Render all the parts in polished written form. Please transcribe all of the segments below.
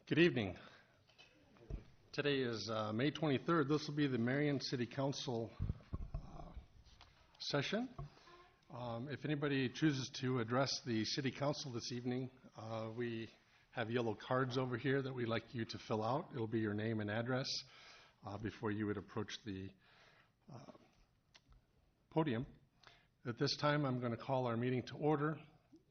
Good evening. Today is May 23rd. This will be the Marion City Council session. If anybody chooses to address the City Council this evening, we have yellow cards over here that we'd like you to fill out. It'll be your name and address before you would approach the podium. At this time, I'm going to call our meeting to order,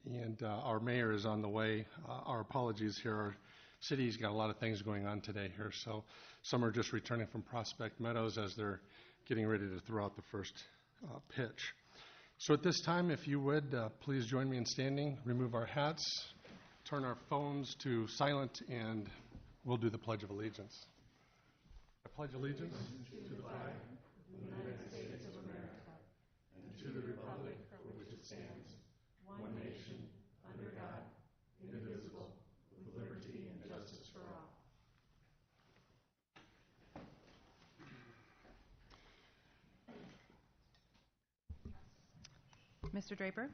and our mayor is on the way. Our apologies here. Our city's got a lot of things going on today here, so some are just returning from Prospect Meadows as they're getting ready to throw out the first pitch. So at this time, if you would, please join me in standing, remove our hats, turn our phones to silent, and we'll do the Pledge of Allegiance. I pledge allegiance to the flag of the United States of America and to the republic for which it stands, one nation, under God, indivisible, with liberty and justice for all. Mr. Draper?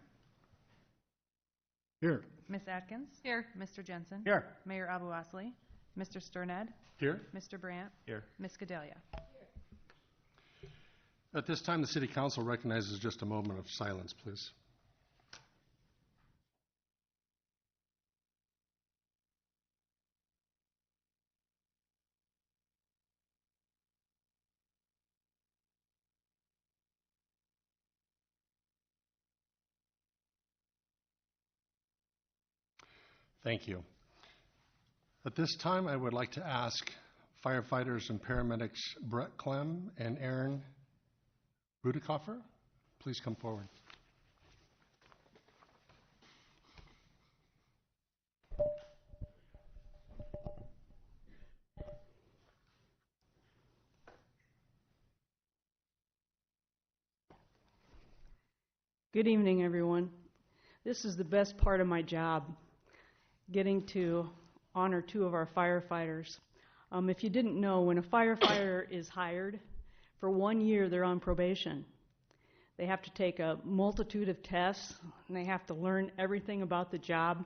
Here. Ms. Atkins? Here. Mr. Jensen? Here. Mayor Abu Asley? Mr. Sternad? Here. Mr. Brandt? Here. Ms. Gedalia? At this time, the City Council recognizes just a moment of silence, please. Thank you. At this time, I would like to ask firefighters and paramedics Brett Clem and Aaron Budekoffer, please come forward. Good evening, everyone. This is the best part of my job, getting to honor two of our firefighters. If you didn't know, when a firefighter is hired, for 1 year they're on probation. They have to take a multitude of tests, and they have to learn everything about the job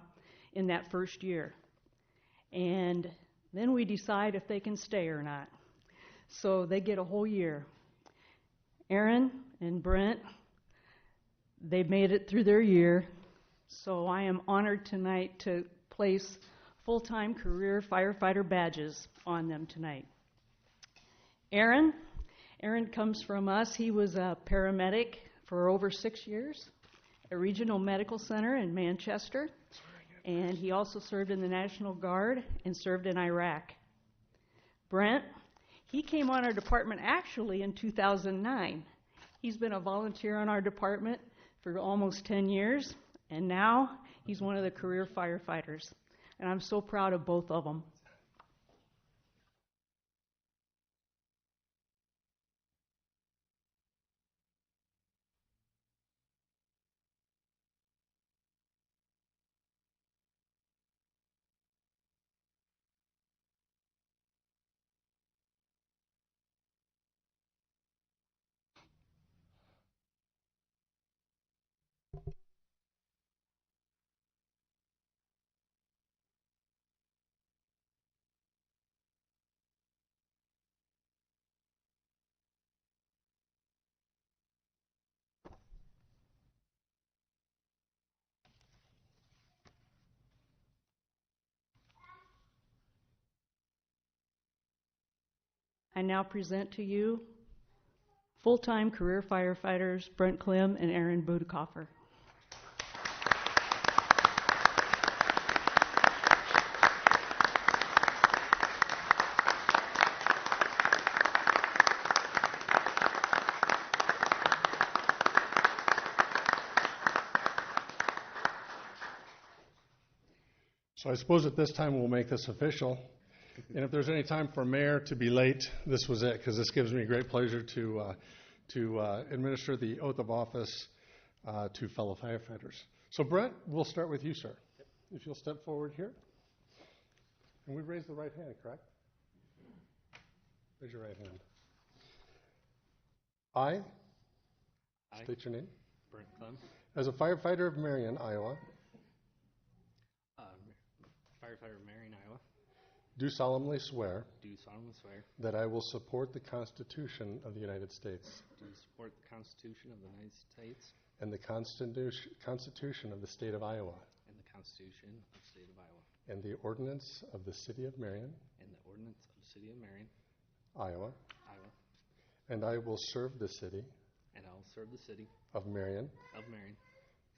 in that first year. And then we decide if they can stay or not. So they get a whole year. Aaron and Brent, they've made it through their year. So I am honored tonight to place full-time career firefighter badges on them tonight. Aaron comes from us. He was a paramedic for over 6 years at Regional Medical Center in Manchester, and he also served in the National Guard and served in Iraq. Brent, he came on our department actually in 2009. He's been a volunteer on our department for almost 10 years, and now he's one of the career firefighters, and I'm so proud of both of them. I now present to you full-time career firefighters Brent Clem and Aaron Budekoffer. So I suppose at this time we'll make this official. And if there's any time for a mayor to be late, this was it, because this gives me great pleasure to administer the oath of office to fellow firefighters. So Brent, we'll start with you, sir. Yep. If you'll step forward here. And we raise the right hand, correct? Raise your right hand. I state your name. Brent Clem. As a firefighter of Marion, Iowa. Firefighter of Marion, Iowa. do solemnly swear do solemnly swear that I will support the Constitution of the United States to support the Constitution of the United States and the Constitution of the State of Iowa and the Constitution of the State of Iowa and the ordinance of the City of Marion, and the ordinance of the City of Marion, Iowa, Iowa, and I will serve the City and I will serve the City of Marion of Marion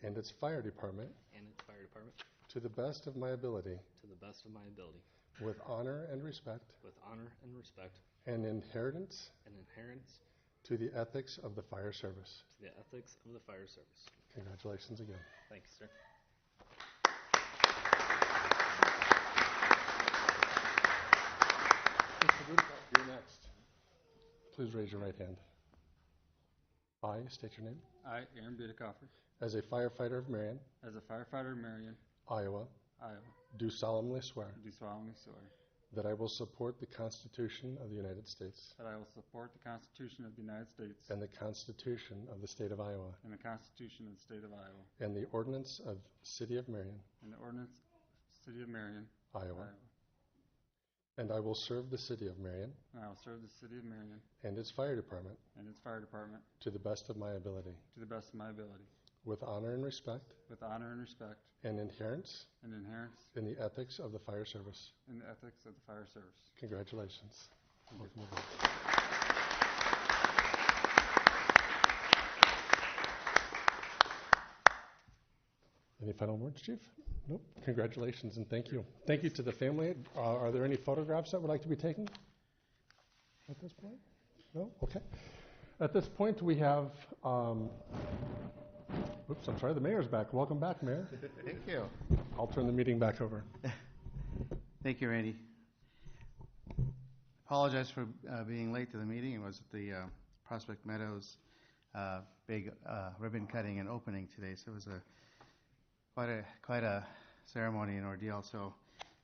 and its fire department and its fire department to the best of my ability, to the best of my ability, with honor and respect, with honor and respect, and adherence and adherence to the ethics of the fire service. to the ethics of the fire service. Congratulations again. Thank you, sir. Mr. Budikoff, you're next. Please raise your right hand. I state your name. I, Aaron Budikoffer, As a firefighter of Marion, as a firefighter in Marion, Iowa, Iowa, do solemnly swear do solemnly swear that I will support the Constitution of the United States that I will support the Constitution of the United States and the Constitution of the State of Iowa and the Constitution of the State of Iowa and the ordinance of City of Marion, and the ordinance of the City of Marion, Iowa, Iowa. and I will serve the City of Marion And I will serve the City of Marion and its fire department and its fire department to the best of my ability, to the best of my ability, with honor and respect, with honor and respect, and adherence and adherence in the ethics of the fire service. in the ethics of the fire service. Congratulations. Welcome aboard. Any final words, Chief? Nope. Congratulations and thank you. Thank you to the family. Are there any photographs that would like to be taken at this point? No? Okay. At this point, we have, oops, I'm sorry, the mayor's back. Welcome back, Mayor. Thank you. I'll turn the meeting back over. Thank you, Randy. Apologize for being late to the meeting. It was the Prospect Meadows big ribbon cutting and opening today, so it was quite a ceremony and ordeal, so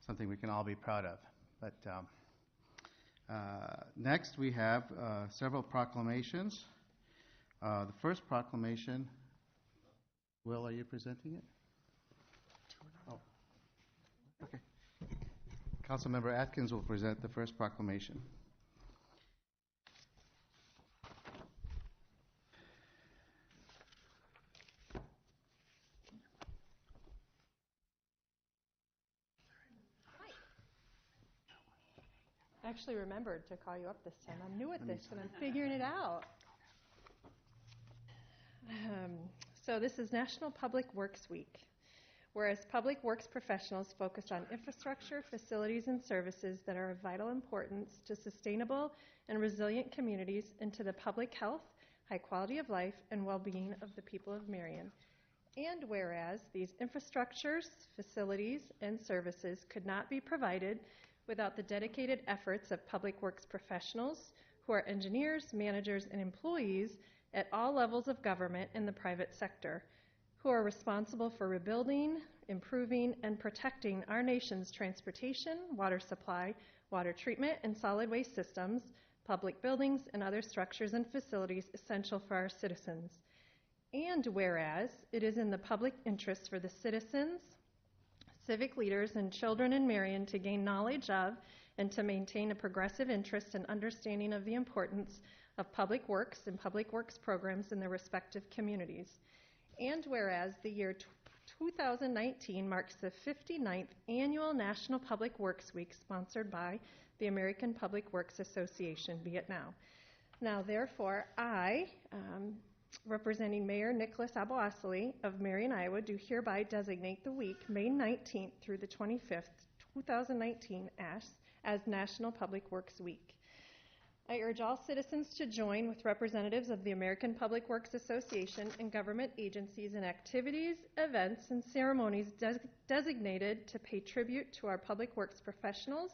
something we can all be proud of. But next we have several proclamations. The first proclamation, Will, are you presenting it? Oh, okay. Councilmember Atkins will present the first proclamation. I actually remembered to call you up this time. I'm new at this and I'm figuring it out. So this is National Public Works Week. Whereas public works professionals focus on infrastructure, facilities, and services that are of vital importance to sustainable and resilient communities and to the public health, high quality of life, and well-being of the people of Marion. And whereas these infrastructures, facilities, and services could not be provided without the dedicated efforts of public works professionals who are engineers, managers, and employees at all levels of government and the private sector, who are responsible for rebuilding, improving, and protecting our nation's transportation, water supply, water treatment, and solid waste systems, public buildings, and other structures and facilities essential for our citizens. And whereas it is in the public interest for the citizens, civic leaders, and children in Marion to gain knowledge of and to maintain a progressive interest and understanding of the importance of public works and public works programs in their respective communities. And whereas the year 2019 marks the 59th Annual National Public Works Week sponsored by the American Public Works Association, be it now. Now, therefore, I, representing Mayor Nicholas Aboasli of Marion, Iowa, do hereby designate the week, May 19th through the 25th, 2019, as National Public Works Week. I urge all citizens to join with representatives of the American Public Works Association and government agencies in activities, events, and ceremonies designated to pay tribute to our public works professionals,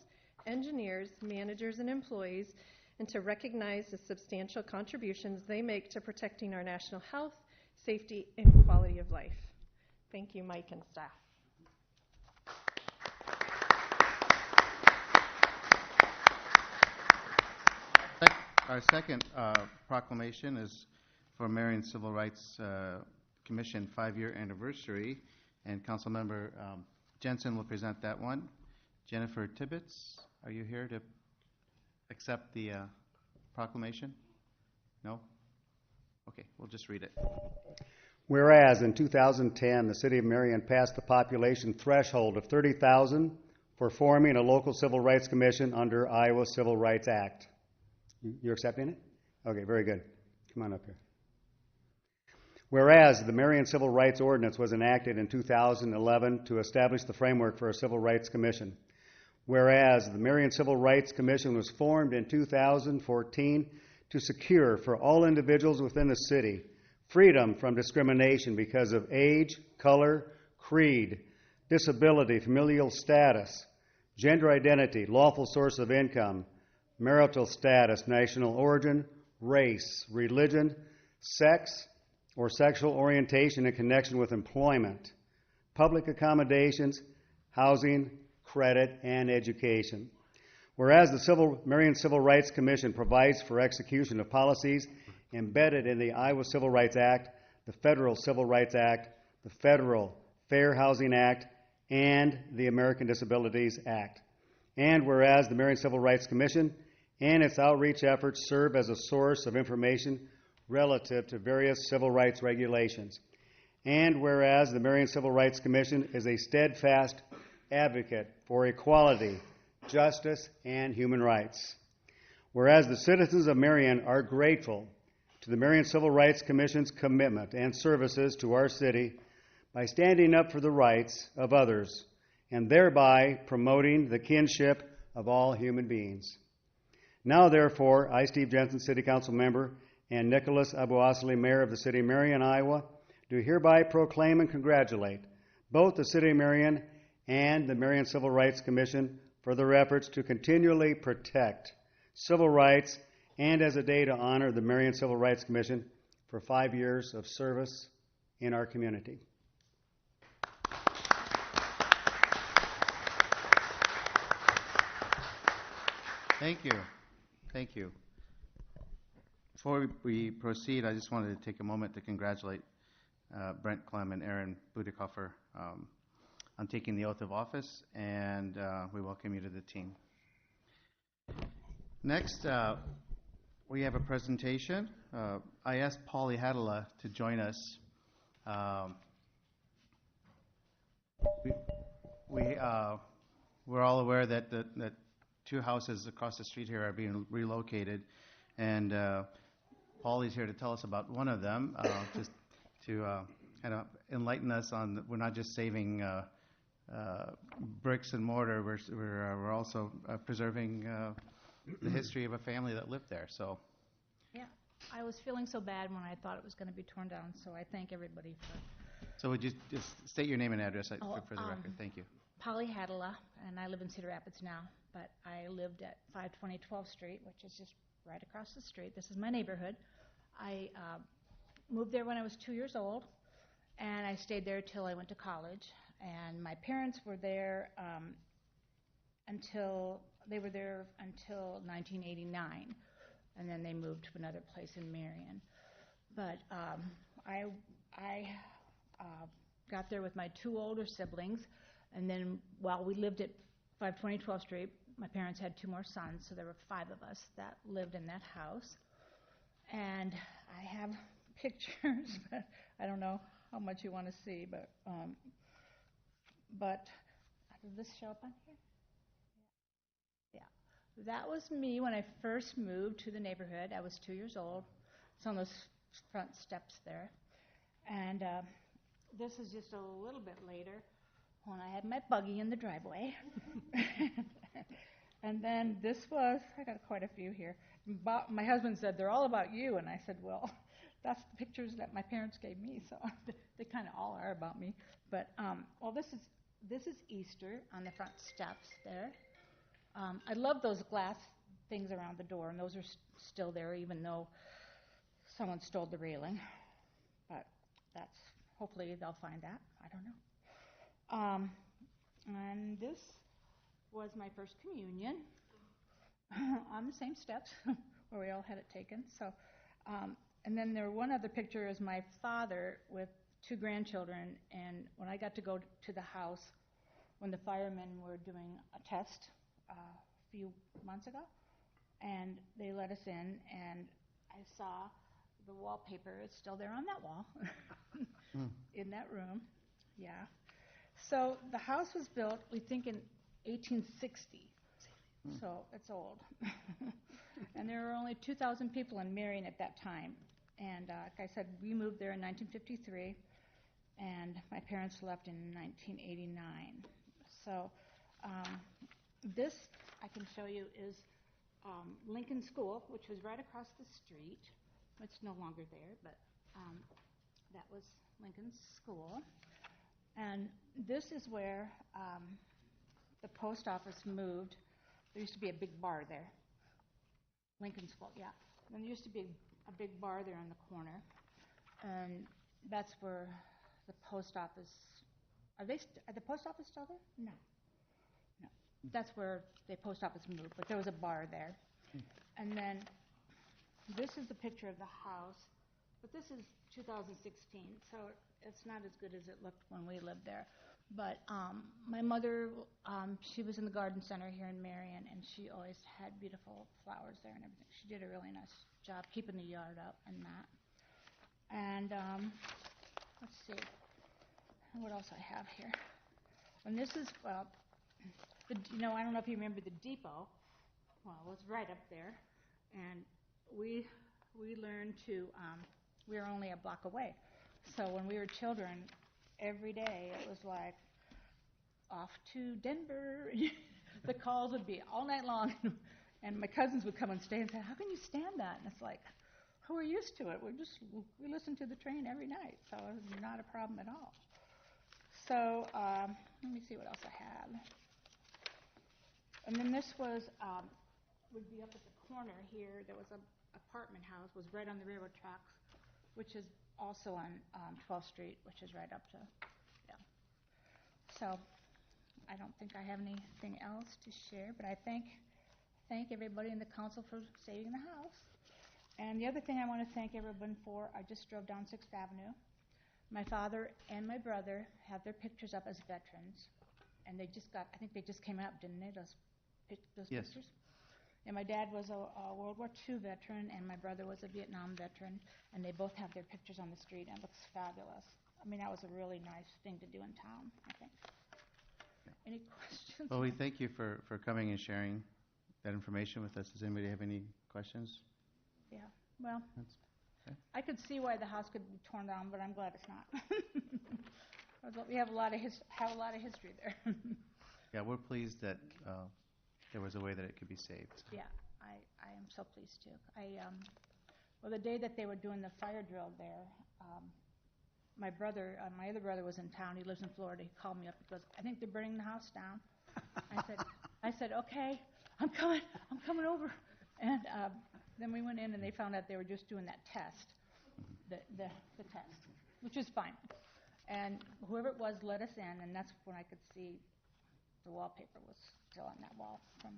engineers, managers, and employees, and to recognize the substantial contributions they make to protecting our national health, safety, and quality of life. Thank you, Mike and staff. Our second proclamation is for Marion Civil Rights Commission 5-year anniversary, and Councilmember Jensen will present that one. Jennifer Tibbetts, are you here to accept the proclamation? No? Okay, we'll just read it. Whereas in 2010, the City of Marion passed the population threshold of 30,000 for forming a local civil rights commission under Iowa Civil Rights Act. You're accepting it? Okay, very good. Come on up here. Whereas the Marion Civil Rights Ordinance was enacted in 2011 to establish the framework for a civil rights commission. Whereas the Marion Civil Rights Commission was formed in 2014 to secure for all individuals within the city freedom from discrimination because of age, color, creed, disability, familial status, gender identity, lawful source of income, marital status, national origin, race, religion, sex, or sexual orientation in connection with employment, public accommodations, housing, credit, and education. Whereas the Marion Civil Rights Commission provides for execution of policies embedded in the Iowa Civil Rights Act, the Federal Civil Rights Act, the Federal Fair Housing Act, and the American Disabilities Act. And whereas the Marion Civil Rights Commission and its outreach efforts serve as a source of information relative to various civil rights regulations. And whereas the Marion Civil Rights Commission is a steadfast advocate for equality, justice, and human rights. Whereas the citizens of Marion are grateful to the Marion Civil Rights Commission's commitment and services to our city by standing up for the rights of others and thereby promoting the kinship of all human beings. Now, therefore, I, Steve Jensen, City Council Member, and Nicholas Abu-Asli, Mayor of the City of Marion, Iowa, do hereby proclaim and congratulate both the City of Marion and the Marion Civil Rights Commission for their efforts to continually protect civil rights and as a day to honor the Marion Civil Rights Commission for 5 years of service in our community. Thank you. Thank you. Before we proceed, I just wanted to take a moment to congratulate Brent Clem and Aaron Budikofer on taking the oath of office, and we welcome you to the team. Next, we have a presentation. I asked Polly Hadala to join us. We're all aware that that 2 houses across the street here are being relocated, and Polly's here to tell us about one of them, just to kind of enlighten us on that we're not just saving bricks and mortar, we're also preserving the history of a family that lived there. So, yeah, I was feeling so bad when I thought it was going to be torn down, so I thank everybody for. So would you just state your name and address for the record? Thank you. Polly Hadala, and I live in Cedar Rapids now, but I lived at 520 12th Street, which is just right across the street. This is my neighborhood. I moved there when I was 2 years old, and I stayed there till I went to college. And my parents were there until 1989, and then they moved to another place in Marion. But I got there with my 2 older siblings, and then while we lived at 520 12th Street, my parents had 2 more sons, so there were 5 of us that lived in that house. And I have pictures, but I don't know how much you want to see, but does this show up on here? Yeah. That was me when I first moved to the neighborhood. I was 2 years old. It's on those front steps there. And this is just a little bit later when I had my buggy in the driveway. And then this was, I got quite a few here. My husband said, they're all about you. And I said, well, that's the pictures that my parents gave me, so they kind of all are about me. But, well, this is Easter on the front steps there. I love those glass things around the door, and those are still there, even though someone stole the railing. But that's, hopefully they'll find that. I don't know. And this was my first communion on the same steps where we all had it taken. So, and then one other picture is my father with 2 grandchildren, and when I got to go to the house when the firemen were doing a test a few months ago, and they let us in, and I saw the wallpaper. It's still there on that wall in that room. Yeah. So the house was built, we think, in 1860. So it's old. And there were only 2,000 people in Marion at that time. And like I said, we moved there in 1953, and my parents left in 1989. So this, I can show you, is Lincoln School, which was right across the street. It's no longer there, but that was Lincoln School. And this is where the post office moved. There used to be a big bar there. Lincoln School, yeah. And there used to be a big bar there in the corner. And that's where the post office, are the post office still there? No. No. That's where the post office moved, but there was a bar there. And then this is the picture of the house, but this is 2016, so it's not as good as it looked when we lived there. But my mother, she was in the garden center here in Marion, and she always had beautiful flowers there and everything. She did a really nice job keeping the yard up and that. And let's see, what else I have here. And this is, well, I don't know if you remember the depot. Well, it was right up there, and we learned to, we were only a block away. So when we were children, every day it was like, off to Denver. The calls would be all night long, and my cousins would come and stay and say, how can you stand that? And it's like, oh, we're used to it. We listen to the train every night, so it's not a problem at all. So let me see what else I have. And then this was, would be up at the corner here. There was an apartment house, was right on the railroad tracks, which is also on 12th Street, which is right up to, yeah. So I don't think I have anything else to share, but I thank everybody in the council for saving the house. And the other thing I want to thank everyone for, I just drove down 6th Avenue. My father and my brother have their pictures up as veterans, and they just got, I think they just came out, didn't they, those Yes. pictures? And my dad was a World War II veteran, and my brother was a Vietnam veteran, and they both have their pictures on the street, and it looks fabulous. I mean, that was a really nice thing to do in town, I think. Any questions? Well, we thank you for coming and sharing that information with us. Does anybody have any questions? Yeah, well, Okay. I could see why the house could be torn down, but I'm glad it's not. We have a lot of history there. Yeah, we're pleased that there was a way that it could be saved. Yeah, I am so pleased too. Well, the day that they were doing the fire drill there, my other brother was in town. He lives in Florida. He called me up. He goes, I think they're burning the house down. I said, okay, I'm coming over. And then we went in and they found out they were just doing that test, the test, which is fine. And whoever it was let us in, and that's when I could see the wallpaper was still on that wall from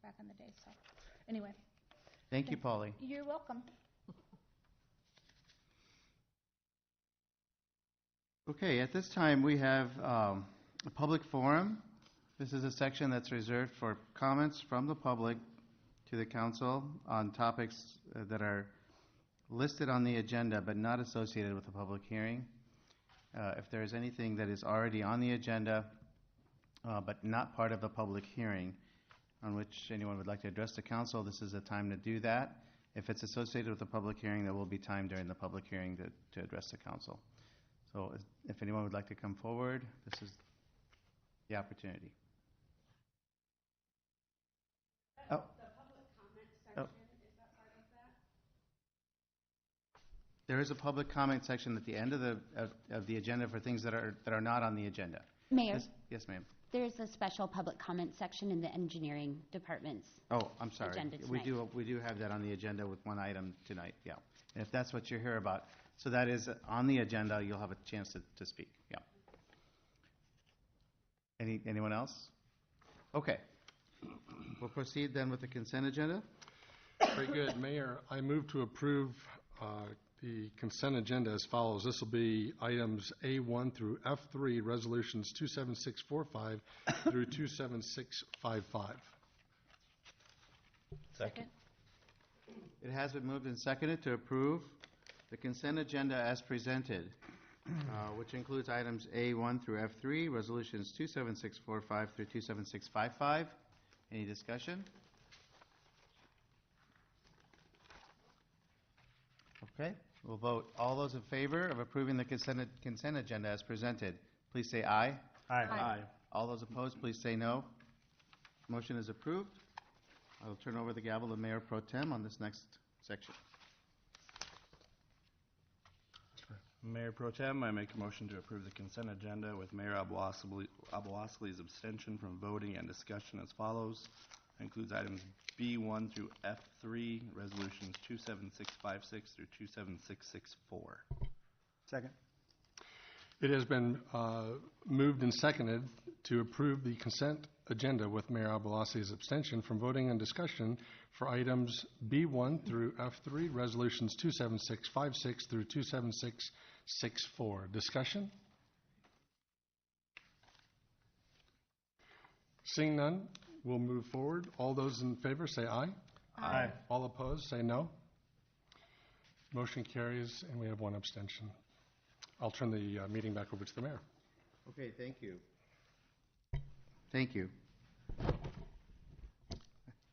back in the day. So anyway. Thank you, Polly. You're welcome. Okay, at this time we have a public forum. This is a section that's reserved for comments from the public to the council on topics that are listed on the agenda but not associated with the public hearing. If there is anything that is already on the agenda but not part of the public hearing on which anyone would like to address the council, this is a time to do that. If it's associated with the public hearing, there will be time during the public hearing to address the council. So if anyone would like to come forward, this is the opportunity. Oh. The public comment section, is that part of that? There is a public comment section at the end of the agenda for things that are not on the agenda. Mayor, Yes, ma'am. there's a special public comment section in the engineering department's. Oh, I'm sorry. Agenda We tonight. do have that on the agenda with one item tonight, yeah. And if that's what you're here about, so that is on the agenda, you'll have a chance to speak, yeah. Anyone else? Okay. We'll proceed then with the consent agenda. Very good. Mayor, I move to approve the consent agenda as follows. This will be items A1 through F3, resolutions 27645 through 27655. Second. It has been moved and seconded to approve the consent agenda as presented, which includes items A1 through F3, resolutions 27645 through 27655. Any discussion? Okay, we'll vote. All those in favor of approving the consent agenda as presented, please say aye. Aye. All those opposed, please say no. Motion is approved. I will turn over the gavel to Mayor Pro Tem on this next section. Mayor Pro Tem, I make a motion to approve the consent agenda with Mayor Abouasley's abstention from voting and discussion as follows. Includes items B1 through F3, resolutions 27656 through 27664. Second. It has been moved and seconded to approve the consent agenda with Mayor Abouasley's abstention from voting and discussion for items B1 through F3, resolutions 27656 through 27664. Discussion? Seeing none, we'll move forward. All those in favor say aye. Aye. All opposed say no. Motion carries, and we have one abstention. I'll turn the meeting back over to the mayor. Okay, thank you. Thank you.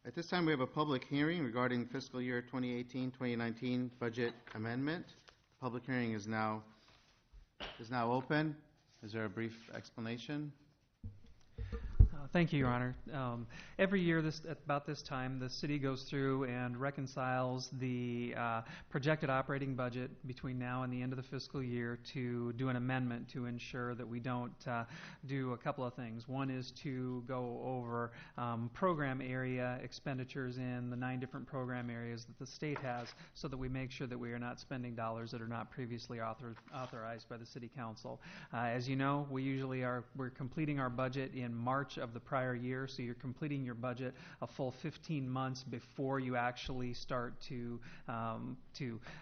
At this time, we have a public hearing regarding fiscal year 2018-2019 budget amendment. Public hearing is now open. Is there a brief explanation? Thank you, Your Honor. Every year at about this time, the city goes through and reconciles the projected operating budget between now and the end of the fiscal year to do an amendment to ensure that we don't do a couple of things. One is to go over program area expenditures in the 9 different program areas that the state has so that we make sure that we are not spending dollars that are not previously authorized by the City Council. As you know, we're completing our budget in March of the prior year, so you're completing your budget a full 15 months before you actually start to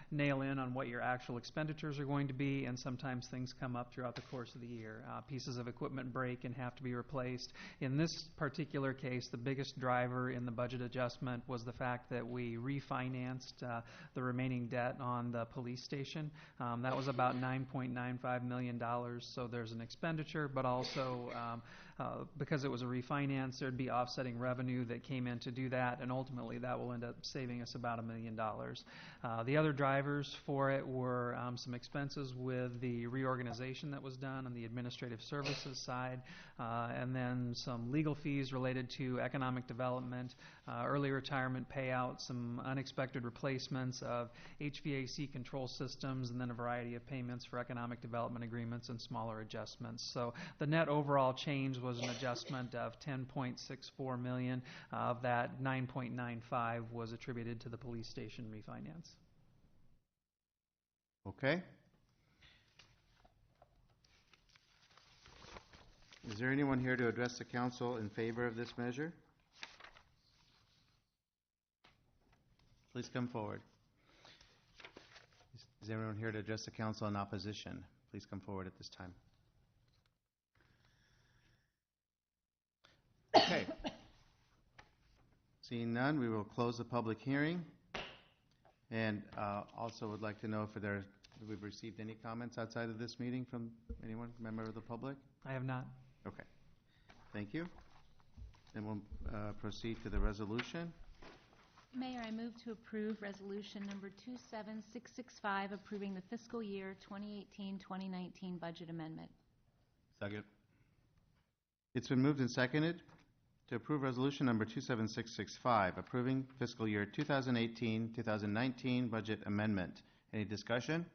nail in on what your actual expenditures are going to be, and sometimes things come up throughout the course of the year. Pieces of equipment break and have to be replaced. In this particular case, the biggest driver in the budget adjustment was the fact that we refinanced the remaining debt on the police station. That was about $9.95 million, so there's an expenditure, but also because it was a refinance, there'd be offsetting revenue that came in to do that, and ultimately that will end up saving us about $1 million. The other drivers for it were some expenses with the reorganization that was done on the administrative services side, and then some legal fees related to economic development, early retirement payouts, some unexpected replacements of HVAC control systems, and then a variety of payments for economic development agreements and smaller adjustments. So the net overall change was an adjustment of $10.64 million. Of that, $9.95 was attributed to the police station refinance. Okay. Is there anyone here to address the council in favor of this measure? Please come forward. Is anyone here to address the council in opposition? Please come forward at this time. Okay. Seeing none, we will close the public hearing. And also would like to know if we've received any comments outside of this meeting from anyone, member of the public? I have not. Okay. Thank you. Then we'll proceed to the resolution. Mayor, I move to approve resolution number 27665, approving the fiscal year 2018-2019 budget amendment. Second. It's been moved and seconded to approve resolution number 27665, approving fiscal year 2018-2019 budget amendment. Any discussion?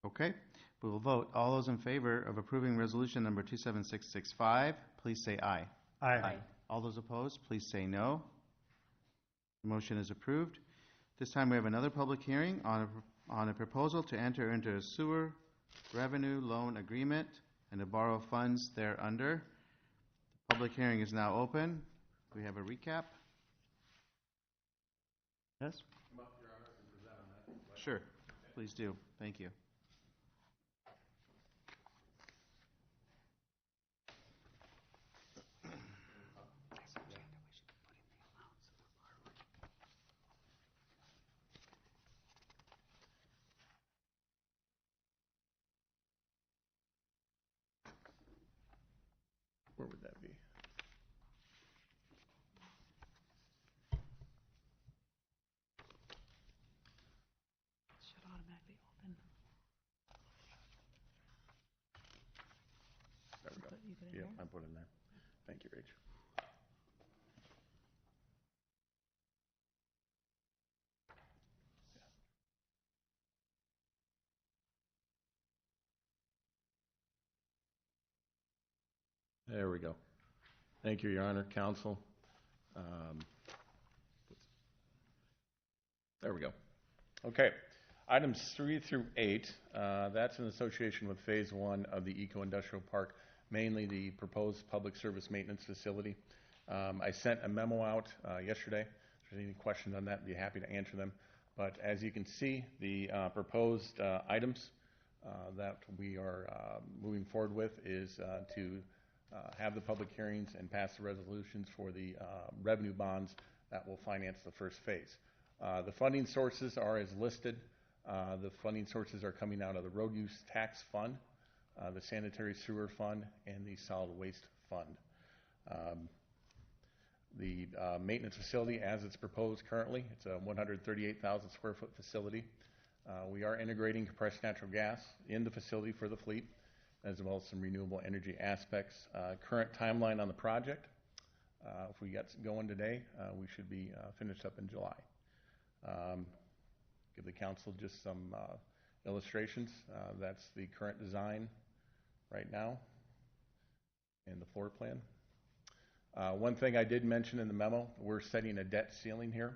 Okay. We will vote. All those in favor of approving resolution number 27665, please say aye. Aye. All those opposed, please say no. The motion is approved. This time we have another public hearing on a proposal to enter into a sewer revenue loan agreement and to borrow funds thereunder. The public hearing is now open. We have a recap. Yes? Come up, Your Sure, please do. Thank you. Where would that be? Should automatically open. There we go. You put it Yep, here? I put it in there. Thank you, Rach. There we go. Thank you, Your Honor, Counsel. There we go. Okay. Items 3 through 8, that's in association with Phase 1 of the Eco-Industrial Park, mainly the proposed public service maintenance facility. I sent a memo out yesterday. If there's any questions on that, I'd be happy to answer them. But as you can see, the proposed items that we are moving forward with is to have the public hearings and pass the resolutions for the revenue bonds that will finance the first phase. The funding sources are as listed. The funding sources are coming out of the road use tax fund, the sanitary sewer fund, and the solid waste fund. The maintenance facility, as it's proposed currently, it's a 138,000 square foot facility. We are integrating compressed natural gas in the facility for the fleet, as well as some renewable energy aspects. Current timeline on the project, if we get going today, we should be finished up in July. Give the council just some illustrations. That's the current design right now and the floor plan. One thing I did mention in the memo, we're setting a debt ceiling here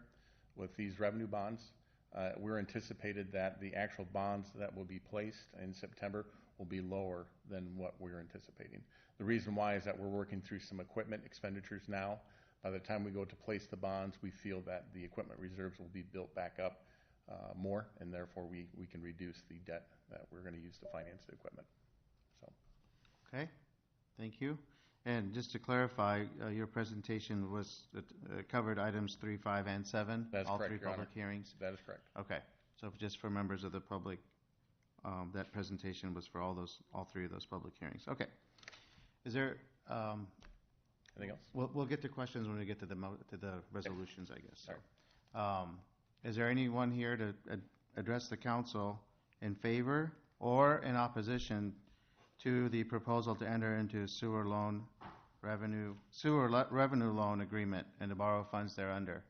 with these revenue bonds. We're anticipated that the actual bonds that will be placed in September will be lower than what we're anticipating. The reason why is that we're working through some equipment expenditures now. By the time we go to place the bonds, we feel that the equipment reserves will be built back up more, and therefore we can reduce the debt that we're going to use to finance the equipment. So. Okay, thank you. And just to clarify, your presentation was covered items 3, 5, and 7? That's all correct, three Your public Honor. hearings? That is correct. Okay, so just for members of the public, that presentation was for all 3 of those public hearings. Okay. Is there... anything else? We'll get to questions when we get to the resolutions, I guess. So, is there anyone here to address the council in favor or in opposition to the proposal to enter into a sewer revenue loan agreement and to borrow funds thereunder?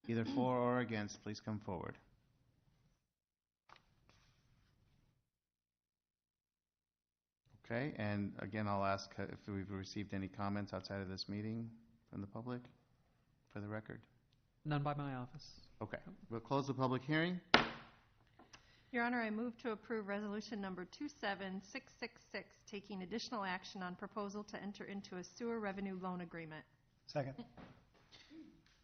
Either for or against, please come forward. Okay, and again, I'll ask if we've received any comments outside of this meeting from the public, for the record. None by my office. Okay, we'll close the public hearing. Your Honor, I move to approve resolution number 27666, taking additional action on proposal to enter into a sewer revenue loan agreement. Second.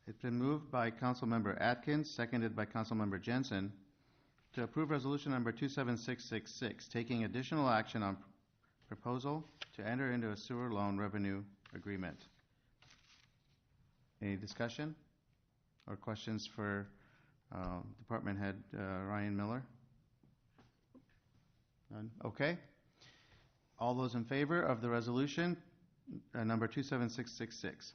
It's been moved by Councilmember Atkins, seconded by Councilmember Jensen, to approve resolution number 27666, taking additional action on proposal to enter into a sewer loan revenue agreement. Any discussion or questions for Department Head Ryan Miller? None? Okay. All those in favor of the resolution number 27666,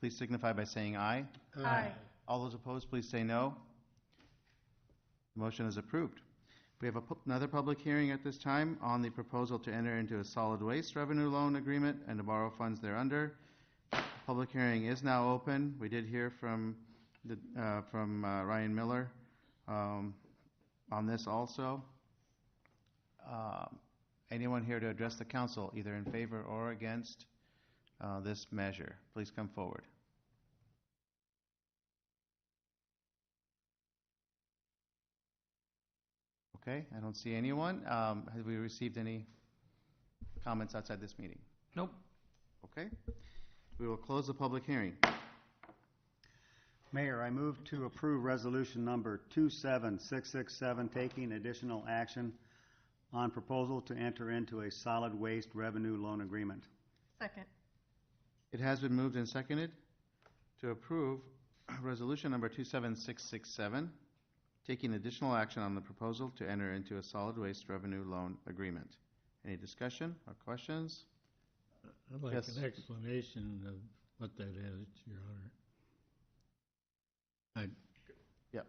please signify by saying aye. Aye. All those opposed, please say no. The motion is approved. We have another public hearing at this time on the proposal to enter into a solid waste revenue loan agreement and to borrow funds thereunder. Public hearing is now open. We did hear from Ryan Miller on this also. Anyone here to address the council, either in favor or against this measure? Please come forward. Okay, I don't see anyone. Have we received any comments outside this meeting? Nope. Okay, we will close the public hearing. Mayor, I move to approve resolution number 27667, taking additional action on proposal to enter into a solid waste revenue loan agreement. Second. It has been moved and seconded to approve resolution number 27667, taking additional action on the proposal to enter into a solid waste revenue loan agreement. Any discussion or questions? I'd like Yes. an explanation of what that is, Your Honor. Yep.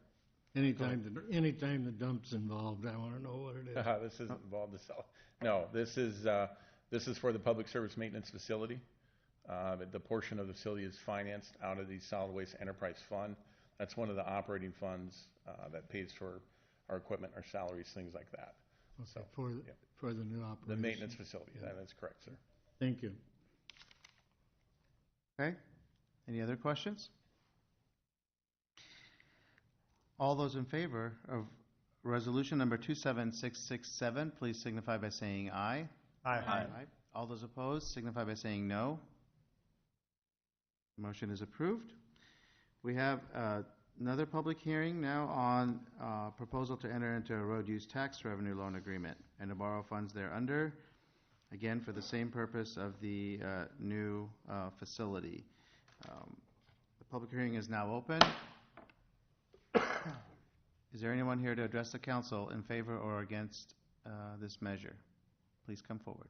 Anytime the dump's involved, I want to know what it is. This isn't involved in solid. No, this is for the public service maintenance facility. The portion of the facility is financed out of the solid waste enterprise fund. That's one of the operating funds that pays for our equipment, our salaries, things like that. Okay, So, for the new operation. the maintenance facility. Yeah. That is correct, sir. Thank you. Okay. Any other questions? All those in favor of resolution number 27667, please signify by saying aye. Aye. All those opposed signify by saying no. Motion is approved. We have another public hearing now on proposal to enter into a road use tax revenue loan agreement and to borrow funds thereunder, again, for the same purpose of the new facility. The public hearing is now open. Is there anyone here to address the council in favor or against this measure? Please come forward.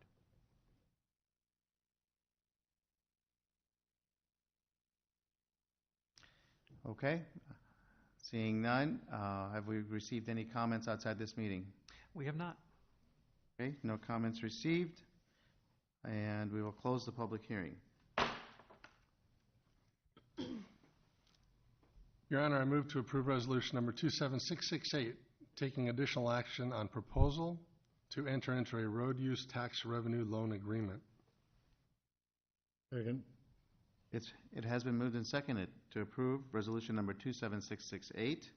Okay. Seeing none, have we received any comments outside this meeting? We have not. Okay, no comments received, and we will close the public hearing. Your Honor, I move to approve resolution number 27668, taking additional action on proposal to enter into a road use tax revenue loan agreement. Second. It has been moved and seconded to approve resolution number 27668,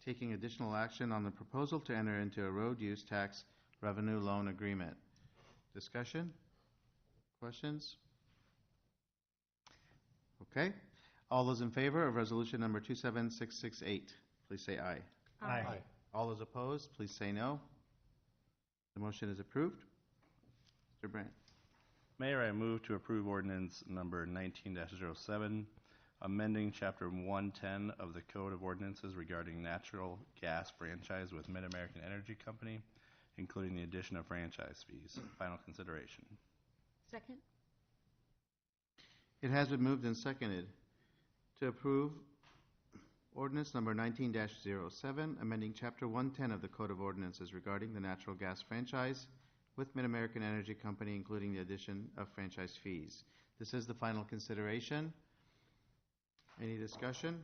taking additional action on the proposal to enter into a road use tax revenue loan agreement. Discussion? Questions? Okay. All those in favor of resolution number 27668, please say aye. Aye. All those opposed, please say no. The motion is approved. Mr. Brandt. Mayor, I move to approve ordinance number 19-07, amending Chapter 110 of the Code of Ordinances regarding natural gas franchise with Mid-American Energy Company, including the addition of franchise fees. Final consideration. Second? It has been moved and seconded to approve ordinance number 19-07, amending Chapter 110 of the Code of Ordinances regarding the natural gas franchise with Mid-American Energy Company, including the addition of franchise fees. This is the final consideration. Any discussion?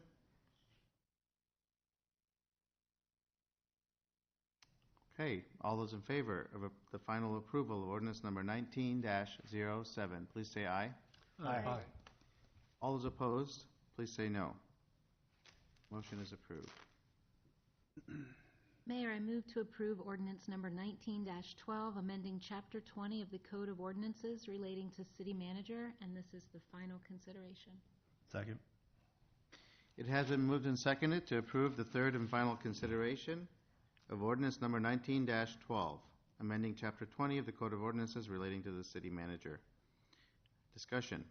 Okay, all those in favor of the final approval of ordinance number 19-07, please say aye. Aye. All those opposed, please say no. Motion is approved. Mayor, I move to approve ordinance number 19-12, amending Chapter 20 of the Code of Ordinances relating to city manager, and this is the final consideration. Second. It has been moved and seconded to approve the third and final consideration of ordinance number 19-12, amending Chapter 20 of the Code of Ordinances relating to the city manager. Discussion.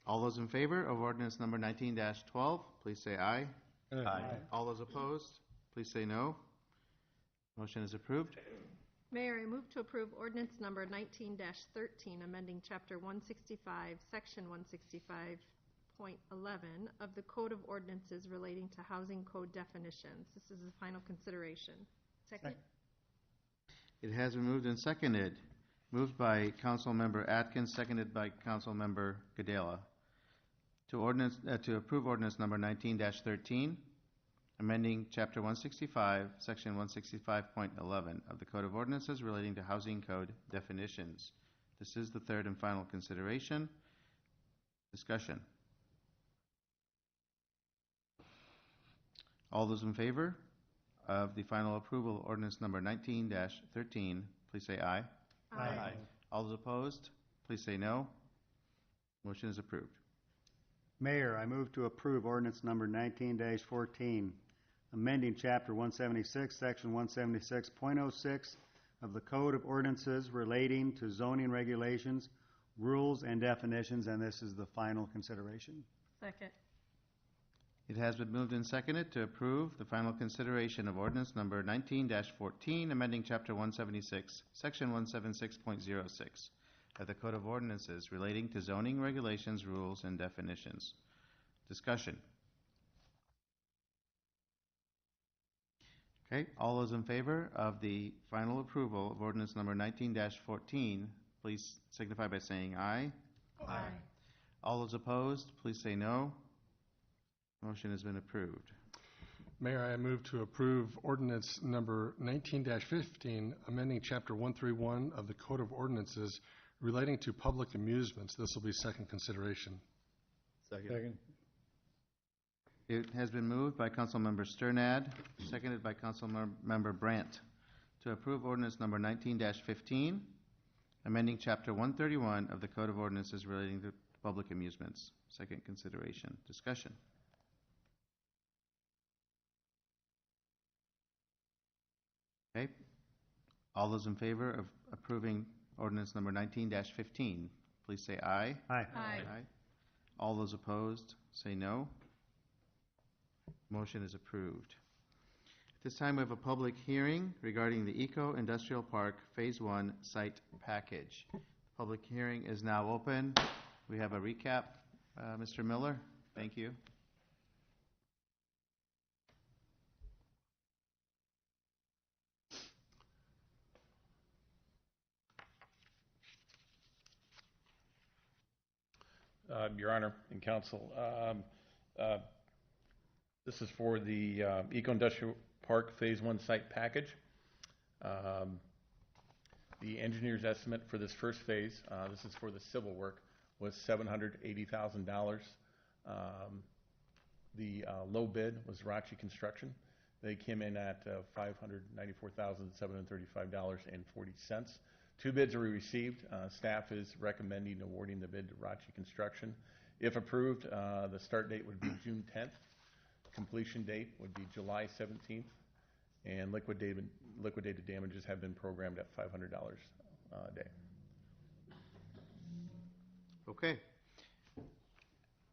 All those in favor of ordinance number 19-12, please say aye. Aye. All those opposed, please say no. Motion is approved. Mayor, I move to approve ordinance number 19-13, amending Chapter 165, Section 165.11 of the Code of Ordinances relating to housing code definitions. This is the final consideration. Second? It has been moved and seconded. Moved by Councilmember Atkins, seconded by Councilmember Gadela. To approve ordinance number 19-13, amending Chapter 165, Section 165.11 of the Code of Ordinances relating to housing code definitions. This is the third and final consideration. Discussion. All those in favor of the final approval of ordinance number 19-13, please say aye. Aye. All those opposed, please say no. Motion is approved. Mayor, I move to approve ordinance number 19-14, amending Chapter 176, Section 176.06 of the Code of Ordinances relating to zoning regulations, rules, and definitions, and this is the final consideration. Second. It has been moved and seconded to approve the final consideration of ordinance number 19-14, amending Chapter 176, Section 176.06 of the Code of Ordinances relating to zoning regulations, rules, and definitions. Discussion. Okay, all those in favor of the final approval of ordinance number 19-14, please signify by saying aye. Aye. All those opposed, please say no. Motion has been approved. Mayor, I move to approve ordinance number 19-15, amending Chapter 131 of the Code of Ordinances relating to public amusements. This will be second consideration. Second. It has been moved by Councilmember Sternad, seconded by Councilmember Brandt, to approve ordinance number 19-15, amending Chapter 131 of the Code of Ordinances relating to public amusements. Second consideration. Discussion. Okay. All those in favor of approving ordinance number 19-15, please say aye. Aye. Aye. All those opposed, say no. Motion is approved. At this time, we have a public hearing regarding the Eco-Industrial Park Phase 1 site package. Public hearing is now open. We have a recap. Mr. Miller, thank you. Your Honor and Council, this is for the Eco-Industrial Park Phase 1 site package. The engineer's estimate for this first phase, this is for the civil work, was $780,000. The low bid was Rachi Construction. They came in at $594,735.40. Two bids are received. Staff is recommending awarding the bid to Rachi Construction. If approved, the start date would be June 10th. Completion date would be July 17th. And liquidated damages have been programmed at $500 a day. Okay.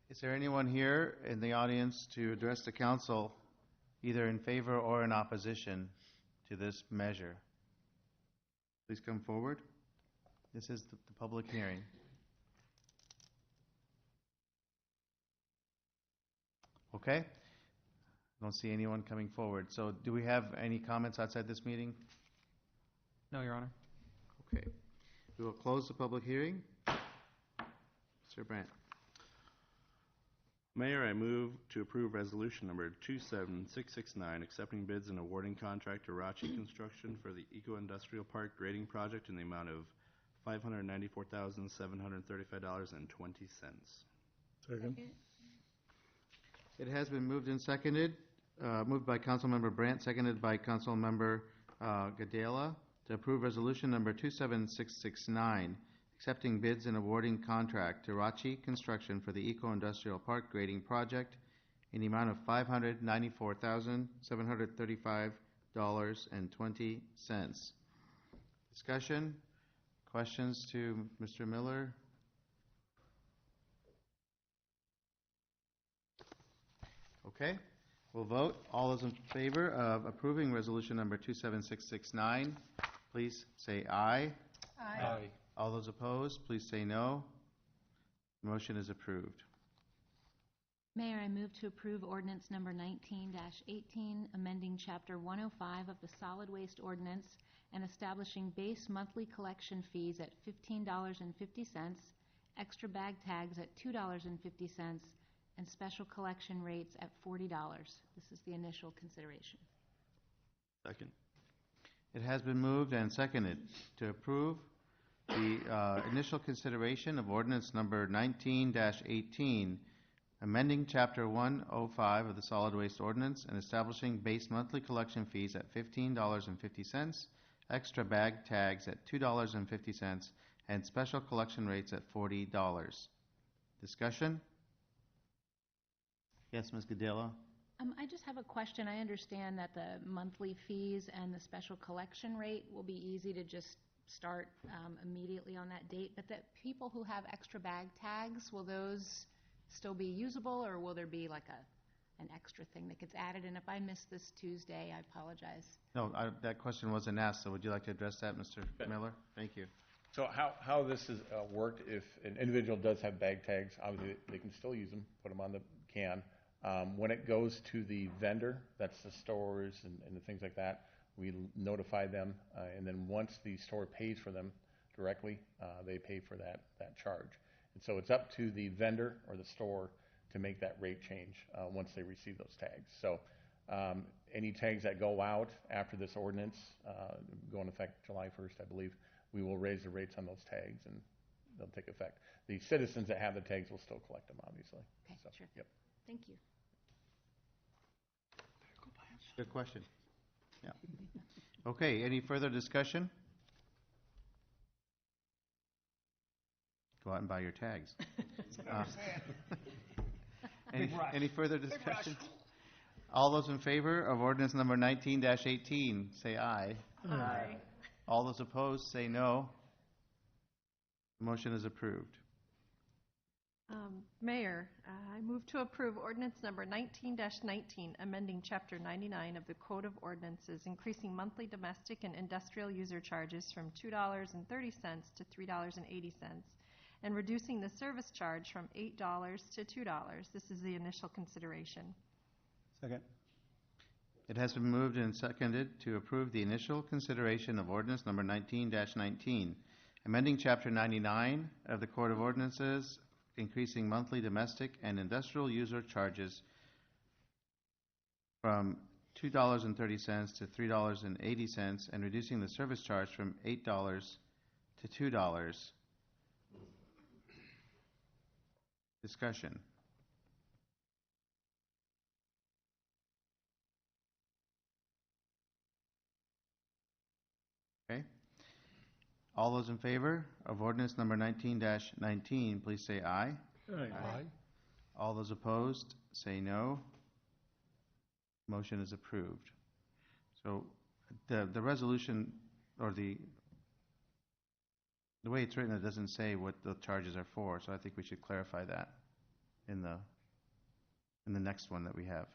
Is there anyone here in the audience to address the council either in favor or in opposition to this measure? Please come forward. This is the public hearing. Okay. I don't see anyone coming forward. So do we have any comments outside this meeting? No, Your Honor. Okay. We will close the public hearing. Mr. Brandt. Mayor, I move to approve resolution number 27669, accepting bids and awarding contract to Rachi Construction for the Eco-Industrial Park grading project in the amount of $594,735.20. Second. It has been moved and seconded, moved by Councilmember Brandt, seconded by Councilmember Gadela, to approve resolution number 27669, accepting bids and awarding contract to Rachi Construction for the Eco-Industrial Park grading project in the amount of $594,735.20. Discussion? Questions to Mr. Miller? Okay, we'll vote. All those in favor of approving resolution number 27669, please say aye. Aye. All those opposed, please say no. Motion is approved. Mayor, I move to approve ordinance number 19-18, amending Chapter 105 of the Solid Waste Ordinance and establishing base monthly collection fees at $15.50, extra bag tags at $2.50, and special collection rates at $40. This is the initial consideration. Second. It has been moved and seconded to approve the initial consideration of ordinance number 19-18, amending Chapter 105 of the Solid Waste Ordinance and establishing base monthly collection fees at $15.50, extra bag tags at $2.50, and special collection rates at $40. Discussion? Yes, Ms. Gadela? I just have a question. I understand that the monthly fees and the special collection rate will be easy to just start immediately on that date, but that people who have extra bag tags, will those still be usable, or will there be like an extra thing that gets added? And if I miss this Tuesday, I apologize. No, that question wasn't asked, so would you like to address that, Mr. Miller? Thank you. So how this has worked, if an individual does have bag tags, obviously they can still use them, put them on the can. When it goes to the vendor, that's the stores and the things like that, we notify them, and then once the store pays for them directly, they pay for that charge. And so it's up to the vendor or the store to make that rate change once they receive those tags. So any tags that go out after this ordinance, go into effect July 1st, I believe, we will raise the rates on those tags and they'll take effect. The citizens that have the tags will still collect them, obviously. Okay, So, sure. Yep. Thank you. Good question. Yeah. Okay, any further discussion? Go out and buy your tags. Any further discussion? All those in favor of ordinance number 19-18, say aye. Aye. All those opposed, say no. The motion is approved. Mayor, I move to approve ordinance number 19-19, amending Chapter 99 of the Code of Ordinances, increasing monthly domestic and industrial user charges from $2.30 to $3.80, and reducing the service charge from $8 to $2. This is the initial consideration. Second. It has been moved and seconded to approve the initial consideration of ordinance number 19-19, amending Chapter 99 of the Code of Ordinances, increasing monthly domestic and industrial user charges from $2.30 to $3.80, and reducing the service charge from $8 to $2. Discussion. Okay. All those in favor of ordinance number 19-19, please say aye. Aye. All those opposed, say no. Motion is approved. So the resolution, or the way it's written, it doesn't say what the charges are for, so I think we should clarify that in the next one that we have.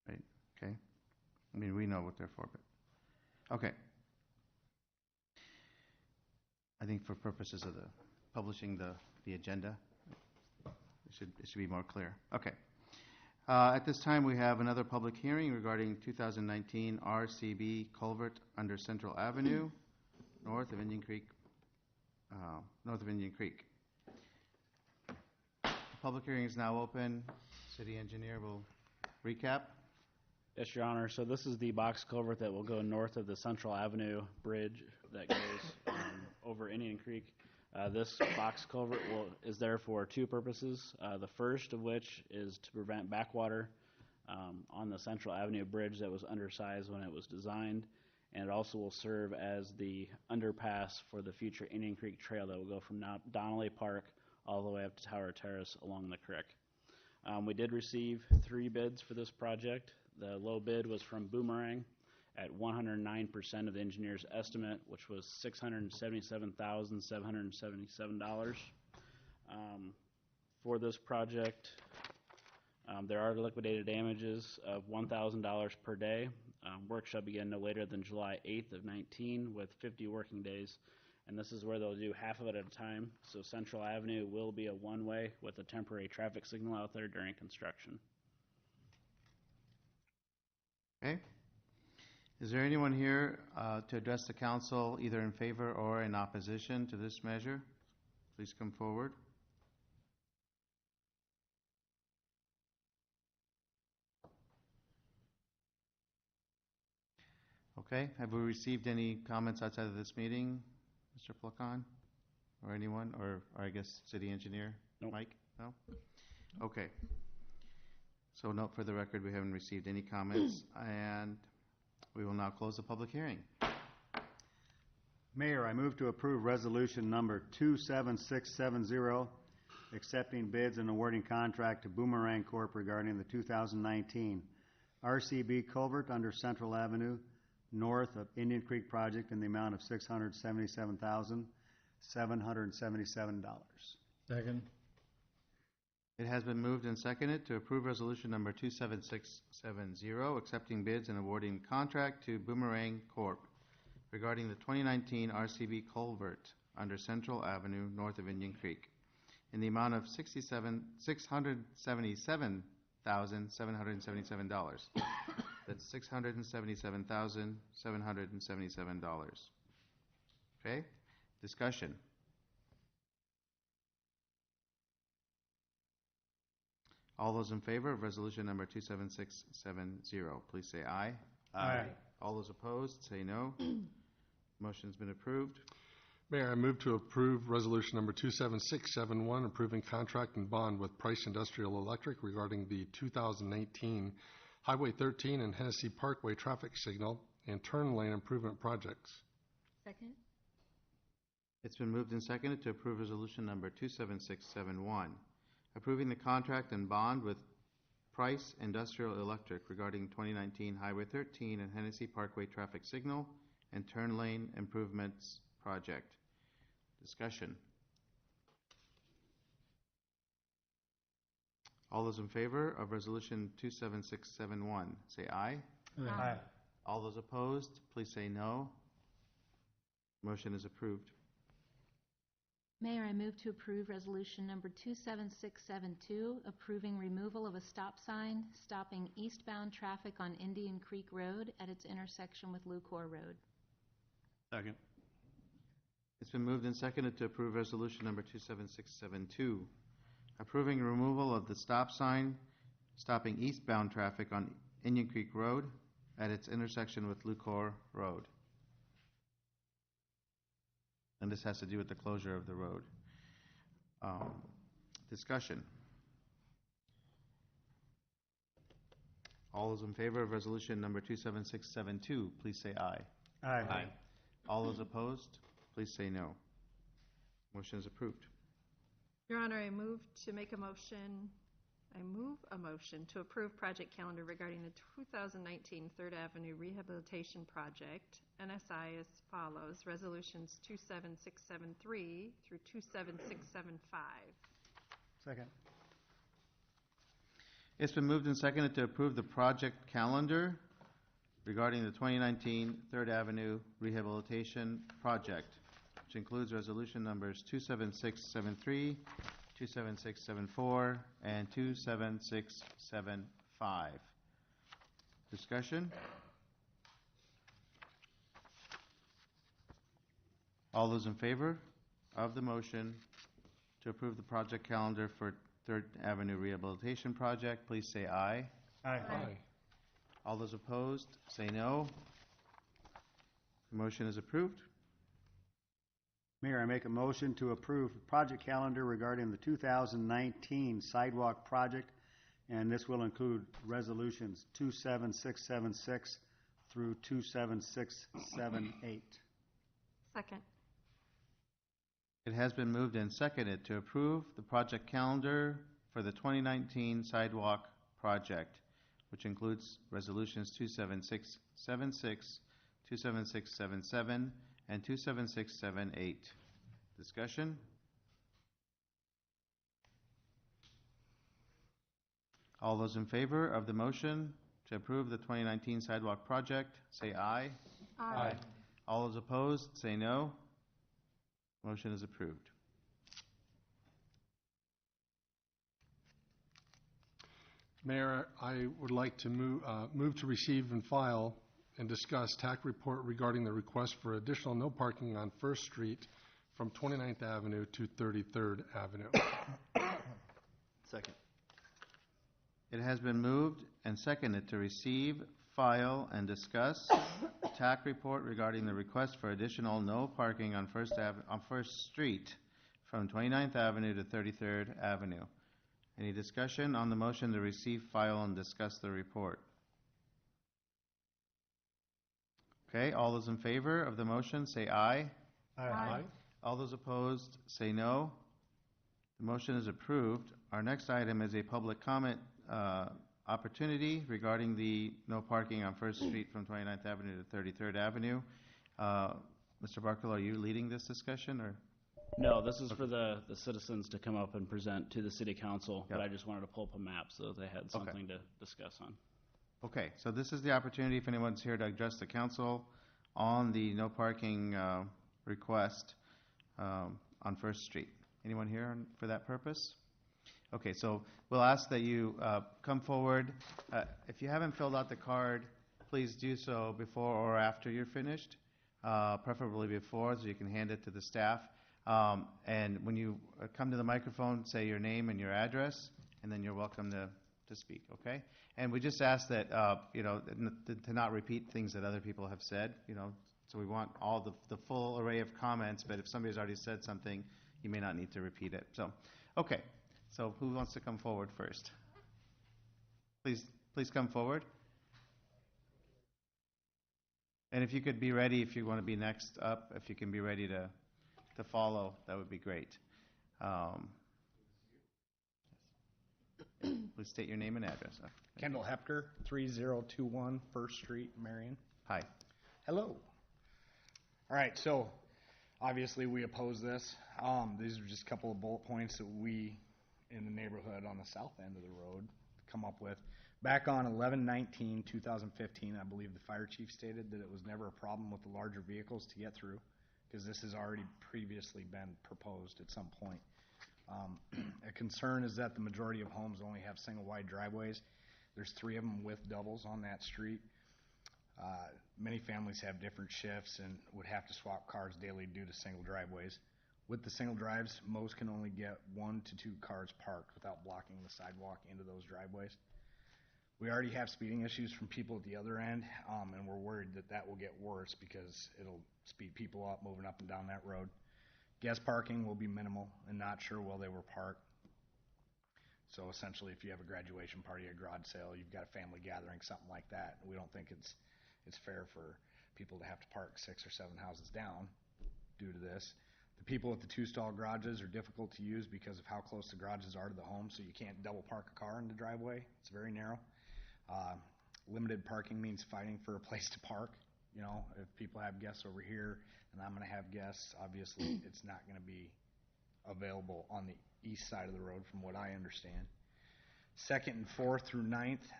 Right, okay? I mean, we know what they're for, but, okay. I think for purposes of the publishing the agenda, it should be more clear. Okay. At this time, we have another public hearing regarding 2019 RCB culvert under Central Avenue, north of Indian Creek. The public hearing is now open. City engineer will recap. Yes, Your Honor. So this is the box culvert that will go north of the Central Avenue Bridge that goes over Indian Creek. This box culvert is there for two purposes. The first of which is to prevent backwater on the Central Avenue Bridge that was undersized when it was designed. And it also will serve as the underpass for the future Indian Creek Trail that will go from Donnelly Park all the way up to Tower Terrace along the creek. We did receive 3 bids for this project. The low bid was from Boomerang at 109% of the engineer's estimate, which was $677,777. For this project, there are liquidated damages of $1,000 per day. Work shall begin no later than July 8th of 19 with 50 working days, and this is where they'll do half of it at a time. So Central Avenue will be a one-way with a temporary traffic signal out there during construction. Okay. Is there anyone here to address the council either in favor or in opposition to this measure? Please come forward. Okay. Have we received any comments outside of this meeting, Mr. Placon, or anyone, or I guess city engineer? Nope. Mike? No? Okay. So note for the record, we haven't received any comments, and we will now close the public hearing. Mayor, I move to approve resolution number 27670, accepting bids and awarding contract to Boomerang Corp. regarding the 2019 RCB culvert under Central Avenue north of Indian Creek project in the amount of $677,777. Second. It has been moved and seconded to approve resolution number 27670, accepting bids and awarding contract to Boomerang Corp. regarding the 2019 RCB culvert under Central Avenue north of Indian Creek in the amount of $677,777. That's $677,777. Okay? Discussion. All those in favor of resolution number 27670, please say aye. Aye. All those opposed, say no. Motion's been approved. Mayor, I move to approve resolution number 27671, approving contract and bond with Price Industrial Electric regarding the 2019 Highway 13 and Hennessy Parkway traffic signal and turn lane improvement projects. Second? It's been moved and seconded to approve resolution number 27671, approving the contract and bond with Price Industrial Electric regarding 2019 Highway 13 and Hennessy Parkway traffic signal and turn lane improvements project. Discussion. All those in favor of resolution 27671, say aye. Aye. All those opposed, please say no. Motion is approved. Mayor, I move to approve resolution number 27672, approving removal of a stop sign stopping eastbound traffic on Indian Creek Road at its intersection with Lucor Road. Second. It's been moved and seconded to approve resolution number 27672, approving removal of the stop sign stopping eastbound traffic on Indian Creek Road at its intersection with Lucor Road. And this has to do with the closure of the road. Discussion. All those in favor of resolution number 27672, please say aye. Aye. All those opposed, please say no. Motion is approved. Your Honor, I move a motion to approve project calendar regarding the 2019 Third Avenue Rehabilitation Project, NSI as follows, resolutions 27673 through 27675. Second. It's been moved and seconded to approve the project calendar regarding the 2019 Third Avenue Rehabilitation Project, which includes resolution numbers 27673, 27674, and 27675. Discussion? All those in favor of the motion to approve the project calendar for Third Avenue Rehabilitation Project, please say aye. Aye. All those opposed, say no. The motion is approved. Mayor, I make a motion to approve project calendar regarding the 2019 sidewalk project, and this will include resolutions 27676 through 27678. Second. It has been moved and seconded to approve the project calendar for the 2019 sidewalk project, which includes resolutions 27676, 27677, and 27678. Discussion? All those in favor of the motion to approve the 2019 sidewalk project, say aye. Aye. All those opposed, say no. Motion is approved. Mayor, I would like to move to receive and file and discuss TAC report regarding the request for additional no parking on First Street from 29th Avenue to 33rd Avenue. Second. It has been moved and seconded to receive, file, and discuss TAC report regarding the request for additional no parking on First Street from 29th Avenue to 33rd Avenue. Any discussion on the motion to receive, file, and discuss the report? Okay, all those in favor of the motion say aye. Aye. All those opposed, say no. The motion is approved. Our next item is a public comment opportunity regarding the no parking on First Street from 29th Avenue to 33rd Avenue. Mr. Barkle, are you leading this discussion, or? No, this is for the citizens to come up and present to the city council, but Yep. I just wanted to pull up a map so that they had something to discuss on. Okay, so this is the opportunity if anyone's here to address the council on the no parking request on First Street. Anyone here for that purpose? Okay, so we'll ask that you come forward. If you haven't filled out the card, please do so before or after you're finished, preferably before, so you can hand it to the staff. And when you come to the microphone, say your name and your address, and then you're welcome to speak, okay? And we just ask that, to not repeat things that other people have said, so we want all the full array of comments, but if somebody's already said something, you may not need to repeat it. So, okay, so who wants to come forward first? Please come forward. And if you could be ready, if you want to be next up, if you can be ready to follow, that would be great. Please state your name and address. Kendall Hepter, 3021 First Street, Marion. Hi. Hello. All right, so obviously we oppose this. These are just a couple of bullet points that we in the neighborhood on the south end of the road come up with. Back on 11/19/2015, I believe the fire chief stated that it was never a problem with the larger vehicles to get through, because this has already previously been proposed at some point. A concern is that the majority of homes only have single wide driveways. There's 3 of them with doubles on that street. Many families have different shifts and would have to swap cars daily due to single driveways. With the single drives, most can only get 1 to 2 cars parked without blocking the sidewalk into those driveways. We already have speeding issues from people at the other end, and we're worried that that will get worse because it'll speed people up moving up and down that road. Guest parking will be minimal and not sure where they were parked. So essentially, if you have a graduation party, a garage sale, you've got a family gathering, something like that, we don't think it's fair for people to have to park 6 or 7 houses down due to this. The people at the 2-stall garages are difficult to use because of how close the garages are to the home, so you can't double park a car in the driveway. It's very narrow. Limited parking means fighting for a place to park. If people have guests over here and I'm going to have guests, obviously it's not going to be available on the east side of the road from what I understand. 2nd and 4th through 9th,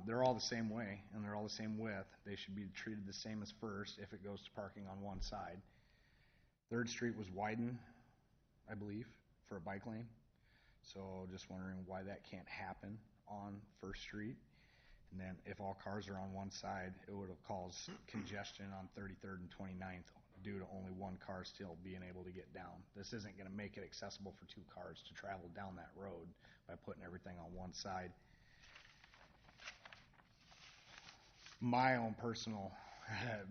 they're all the same way and they're all the same width. They should be treated the same as 1st if it goes to parking on one side. 3rd Street was widened, I believe, for a bike lane. So just wondering why that can't happen on 1st Street. And then if all cars are on one side, it would have caused congestion on 33rd and 29th due to only one car still being able to get down. This isn't going to make it accessible for 2 cars to travel down that road by putting everything on one side. My own personal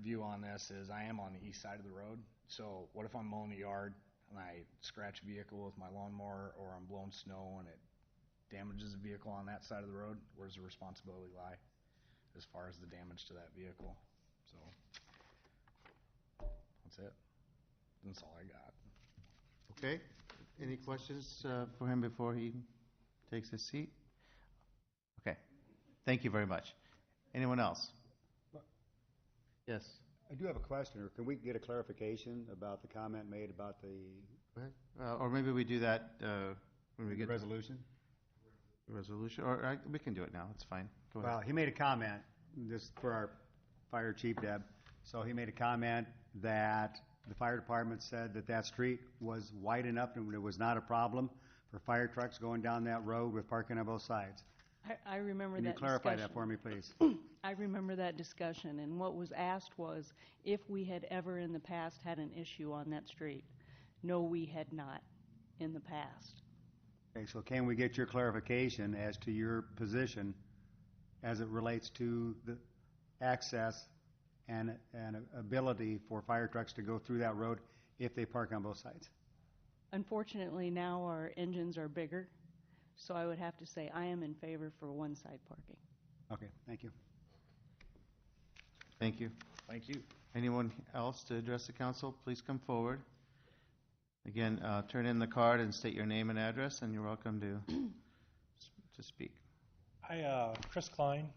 view on this is I am on the east side of the road. So what if I'm mowing the yard and I scratch a vehicle with my lawnmower, or I'm blowing snow and it damages a vehicle on that side of the road? Where does the responsibility lie as far as the damage to that vehicle? So that's it. That's all I got. Okay. Any questions for him before he takes his seat? Okay. Thank you very much. Anyone else? Yes. I do have a question, or can we get a clarification about the comment made about the Go ahead. Or maybe we do that when we get resolution? resolution. Or we can do it now. It's fine. Go ahead. Well, he made a comment, this for our fire chief, Deb. So he made a comment that the fire department said that that street was wide enough and it was not a problem for fire trucks going down that road with parking on both sides. I remember Can that you clarify discussion. that for me, please? I remember that discussion, and what was asked was if we had ever in the past had an issue on that street. No, we had not in the past. Okay, so can we get your clarification as to your position as it relates to the access and ability for fire trucks to go through that road if they park on both sides? Unfortunately, now our engines are bigger, so I would have to say I am in favor for one-side parking. Okay, thank you. Thank you. Thank you. Anyone else to address the council, please come forward. Again, turn in the card and state your name and address, and you're welcome to speak. Hi, Chris Klein,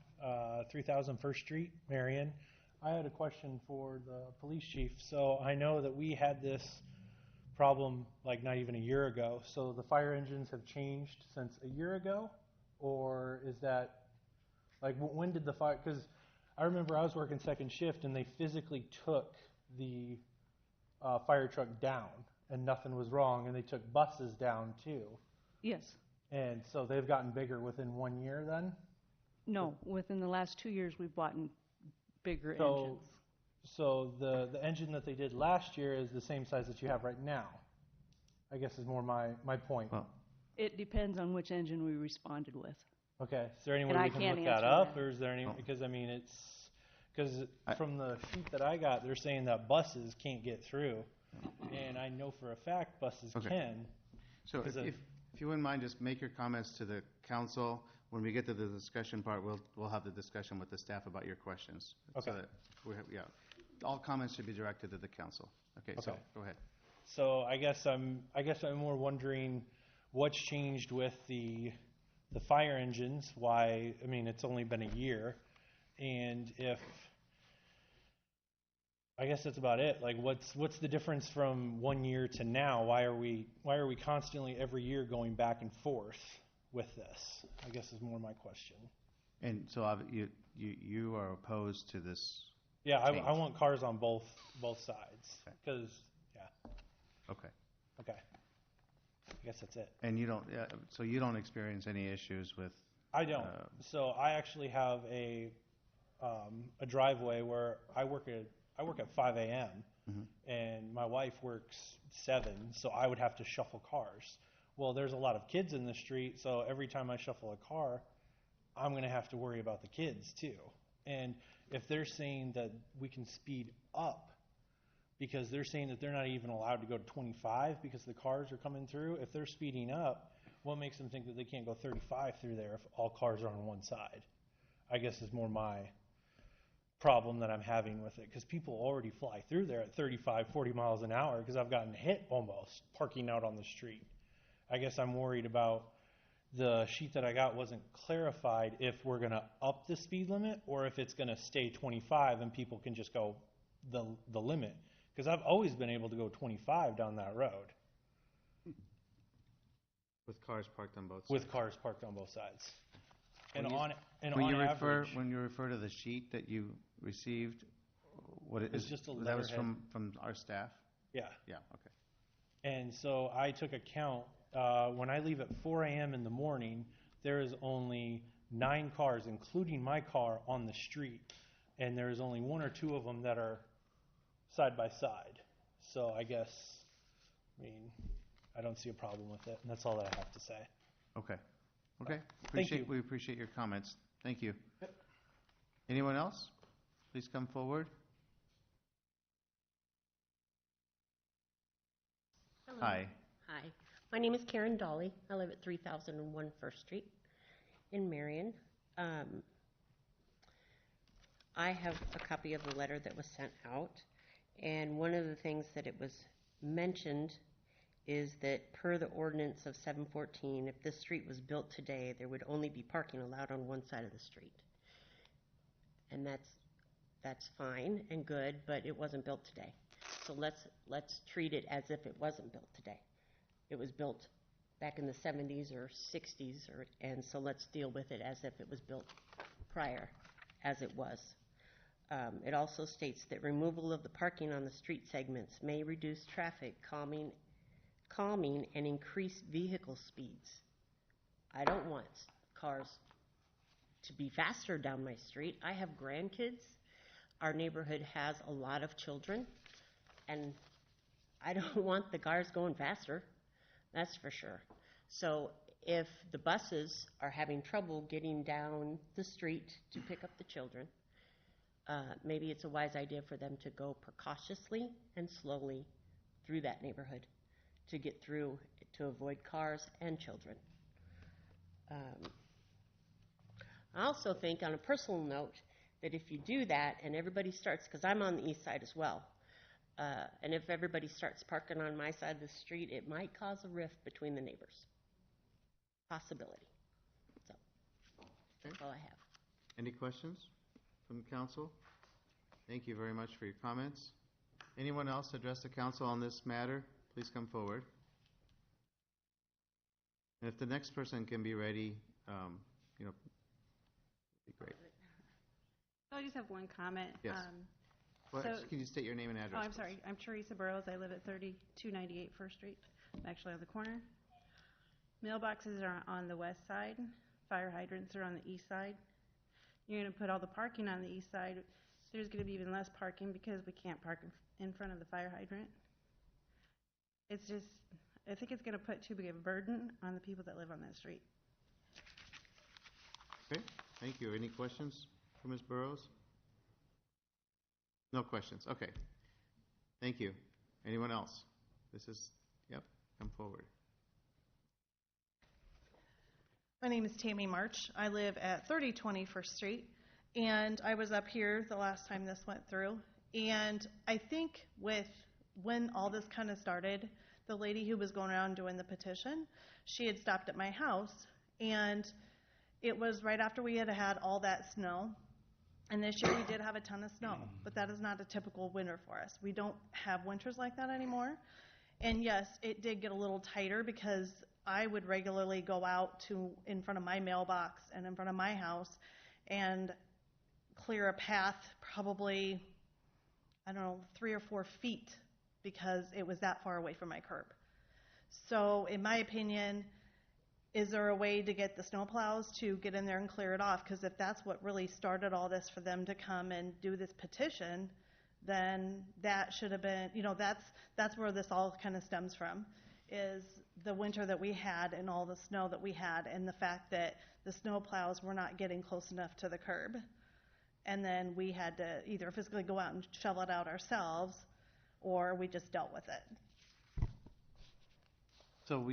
3000 First Street, Marion. I had a question for the police chief. So I know that we had this problem like not even a year ago. So the fire engines have changed since a year ago? Or is that, like, when did the fire, because I remember I was working second shift and they physically took the fire truck down and nothing was wrong, and they took buses down too. Yes. And so they've gotten bigger within 1 year then? No, within the last 2 years, we've bought bigger So, engines. so the engine that they did last year is the same size that you have right now, I guess is more my point. Well, It depends on which engine we responded with. Okay, is there any way And I we can can't look that answer up, that. or is there any, because I mean, it's, because from the sheet that I got, they're saying that buses can't get through, and I know for a fact buses Okay. can. So if you wouldn't mind, just make your comments to the council. When we get to the discussion part, we'll have the discussion with the staff about your questions. Okay. So that yeah, all comments should be directed to the council. Okay, so Okay. go ahead. So I guess I'm more wondering what's changed with the fire engines. Why? I mean, it's only been a year, and if I guess that's about it. Like, what's the difference from 1 year to now? Why are we constantly every year going back and forth with this? I guess is more my question. And so you are opposed to this? Yeah, change? I want cars on both sides because Okay. Okay. I guess that's it. And you don't, so you don't experience any issues with? I don't. So I actually have a driveway where I work at 5 a.m. and my wife works 7, so I would have to shuffle cars. Well, there's a lot of kids in the street, so every time I shuffle a car, I'm going to have to worry about the kids too. And if they're saying that we can speed up, because they're saying that they're not even allowed to go to 25 because the cars are coming through, if they're speeding up, what makes them think that they can't go 35 through there if all cars are on one side? I guess is more my problem that I'm having with it, because people already fly through there at 35, 40 miles an hour, because I've gotten hit almost parking out on the street. I guess I'm worried about the sheet that I got wasn't clarified if we're going to up the speed limit or if it's going to stay 25 and people can just go the limit, because I've always been able to go 25 down that road. With cars parked on both sides? With cars parked on both sides. And on When average, you refer to the sheet that you received, what it It's is? just a That was letterhead. from our staff? yeah. Yeah, okay. And so I took account, when I leave at 4 a.m. in the morning, there is only 9 cars, including my car, on the street. And there's only 1 or 2 of them that are side by side. So I guess, I mean, I don't see a problem with it, and that's all that I have to say. Okay. Okay. Thank you. We appreciate your comments. Thank you. Yep. Anyone else? Please come forward. Hello. Hi. Hi. My name is Karen Dolly. I live at 3001 First Street in Marion. I have a copy of the letter that was sent out, and one of the things that it was mentioned is that per the ordinance of 714, if this street was built today, there would only be parking allowed on one side of the street. And that's fine and good, but it wasn't built today. So let's treat it as if it wasn't built today. It was built back in the 70s or 60s, and so let's deal with it as if it was built prior, as it was. It also states that removal of the parking on the street segments may reduce traffic, calming and increase vehicle speeds. I don't want cars to be faster down my street. I have grandkids. Our neighborhood has a lot of children, and I don't want the cars going faster. That's for sure. So if the buses are having trouble getting down the street to pick up the children, maybe it's a wise idea for them to go precautiously and slowly through that neighborhood to get through, to avoid cars and children. I also think, on a personal note, that if you do that and everybody starts, because I'm on the east side as well, and if everybody starts parking on my side of the street, it might cause a rift between the neighbors. Possibility. So, that's all I have. Any questions from the council? Thank you very much for your comments. Anyone else address the council on this matter? Please come forward. And if the next person can be ready, it'd be great. I just have one comment. Yes. Well, can you state your name and address? Oh, I'm sorry. I'm Teresa Burrows. I live at 3298 First Street. I'm actually on the corner. Mailboxes are on the west side. Fire hydrants are on the east side. You're going to put all the parking on the east side. There's going to be even less parking because we can't park in front of the fire hydrant. It's just, I think it's going to put too big of a burden on the people that live on that street. Okay, thank you. Any questions for Ms. Burrows? No questions. Okay. Thank you. Anyone else? Yep, come forward. My name is Tammy March. I live at 3020 First Street, and I was up here the last time this went through. And I think when all this kind of started, the lady who was going around doing the petition, she had stopped at my house, and it was right after we had had all that snow. And this year we did have a ton of snow, but that is not a typical winter for us. We don't have winters like that anymore. And yes, it did get a little tighter because I would regularly go out to in front of my mailbox and in front of my house and clear a path probably, 3 or 4 feet because it was that far away from my curb. So in my opinion, is there a way to get the snowplows to get in there and clear it off? Because if that's what really started all this for them to come and do this petition, then that should have been, that's where this all kind of stems from, is the winter that we had and all the snow that we had and the fact that the snowplows were not getting close enough to the curb. And then we had to either physically go out and shovel it out ourselves or we just dealt with it. So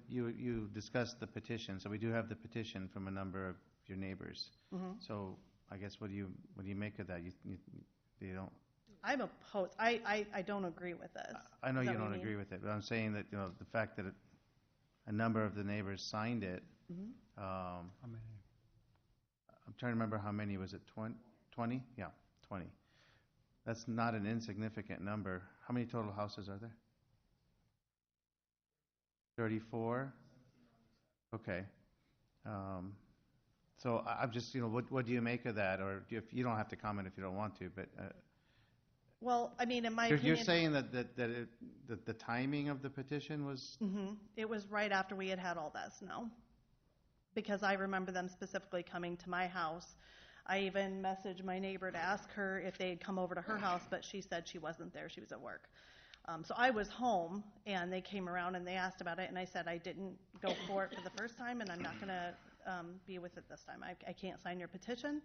you discussed the petition, so we do have the petition from a number of your neighbors. Mm-hmm. So I guess what do you make of that? You don't. I'm opposed. I don't agree with this. I know you don't agree with it, but I'm saying that the fact that a number of the neighbors signed it. Mm-hmm. How many? I'm trying to remember how many. Was it 20? Yeah, 20. That's not an insignificant number. How many total houses are there? 34? Okay. So I'm just, what do you make of that? Or you don't have to comment if you don't want to, but... Well, I mean, in my opinion... You're saying that the timing of the petition was... Mm-hmm. It was right after we had all that snow. Because I remember them specifically coming to my house. I even messaged my neighbor to ask her if they had come over to her house, but she said she wasn't there. She was at work. So I was home, and they came around, and they asked about it, and I said I didn't go for it for the first time, and I'm not going to be with it this time. I can't sign your petition.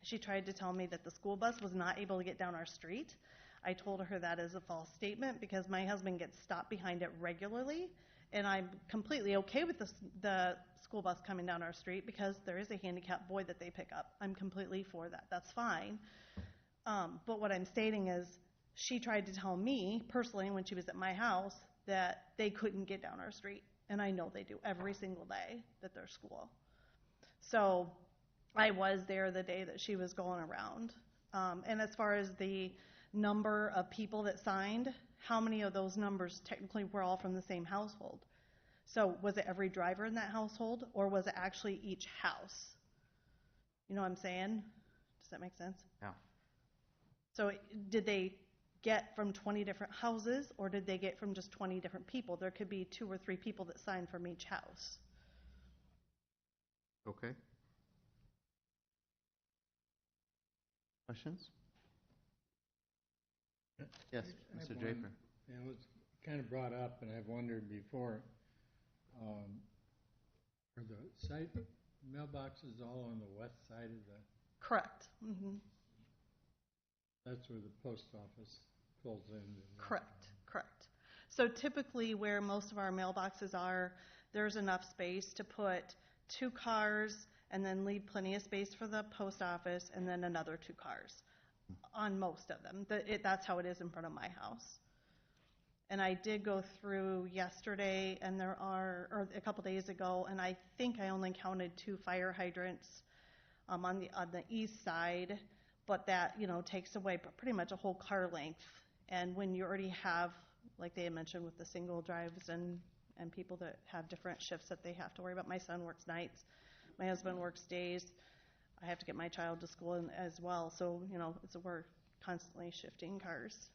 She tried to tell me that the school bus was not able to get down our street. I told her that is a false statement because my husband gets stopped behind it regularly, and I'm completely okay with the school bus coming down our street because there is a handicapped boy that they pick up. I'm completely for that. That's fine. But what I'm stating is she tried to tell me personally when she was at my house that they couldn't get down our street, and I know they do every single day that they're school. So I was there the day that she was going around. And as far as the number of people that signed, how many of those numbers technically were all from the same household? So was it every driver in that household, or was it actually each house? You know what I'm saying? Does that make sense? Yeah. So did they get from 20 different houses, or did they get from just 20 different people? There could be 2 or 3 people that signed from each house. Okay. Questions? Yes, Mr. Draper. It was kind of brought up, and I've wondered before, are the site mailboxes all on the west side of the... Correct. Mm-hmm. That's where the post office pulls in. Correct. So typically where most of our mailboxes are, there's enough space to put 2 cars and then leave plenty of space for the post office, and then another 2 cars on most of them. That's how it is in front of my house. And I did go through yesterday, and or a couple days ago, and I think I only counted 2 fire hydrants on the east side, but that, takes away pretty much a whole car length. And when you already have, like they had mentioned with the single drives and people that have different shifts that they have to worry about. My son works nights, my husband works days. I have to get my child to school as well. So, we're constantly shifting cars.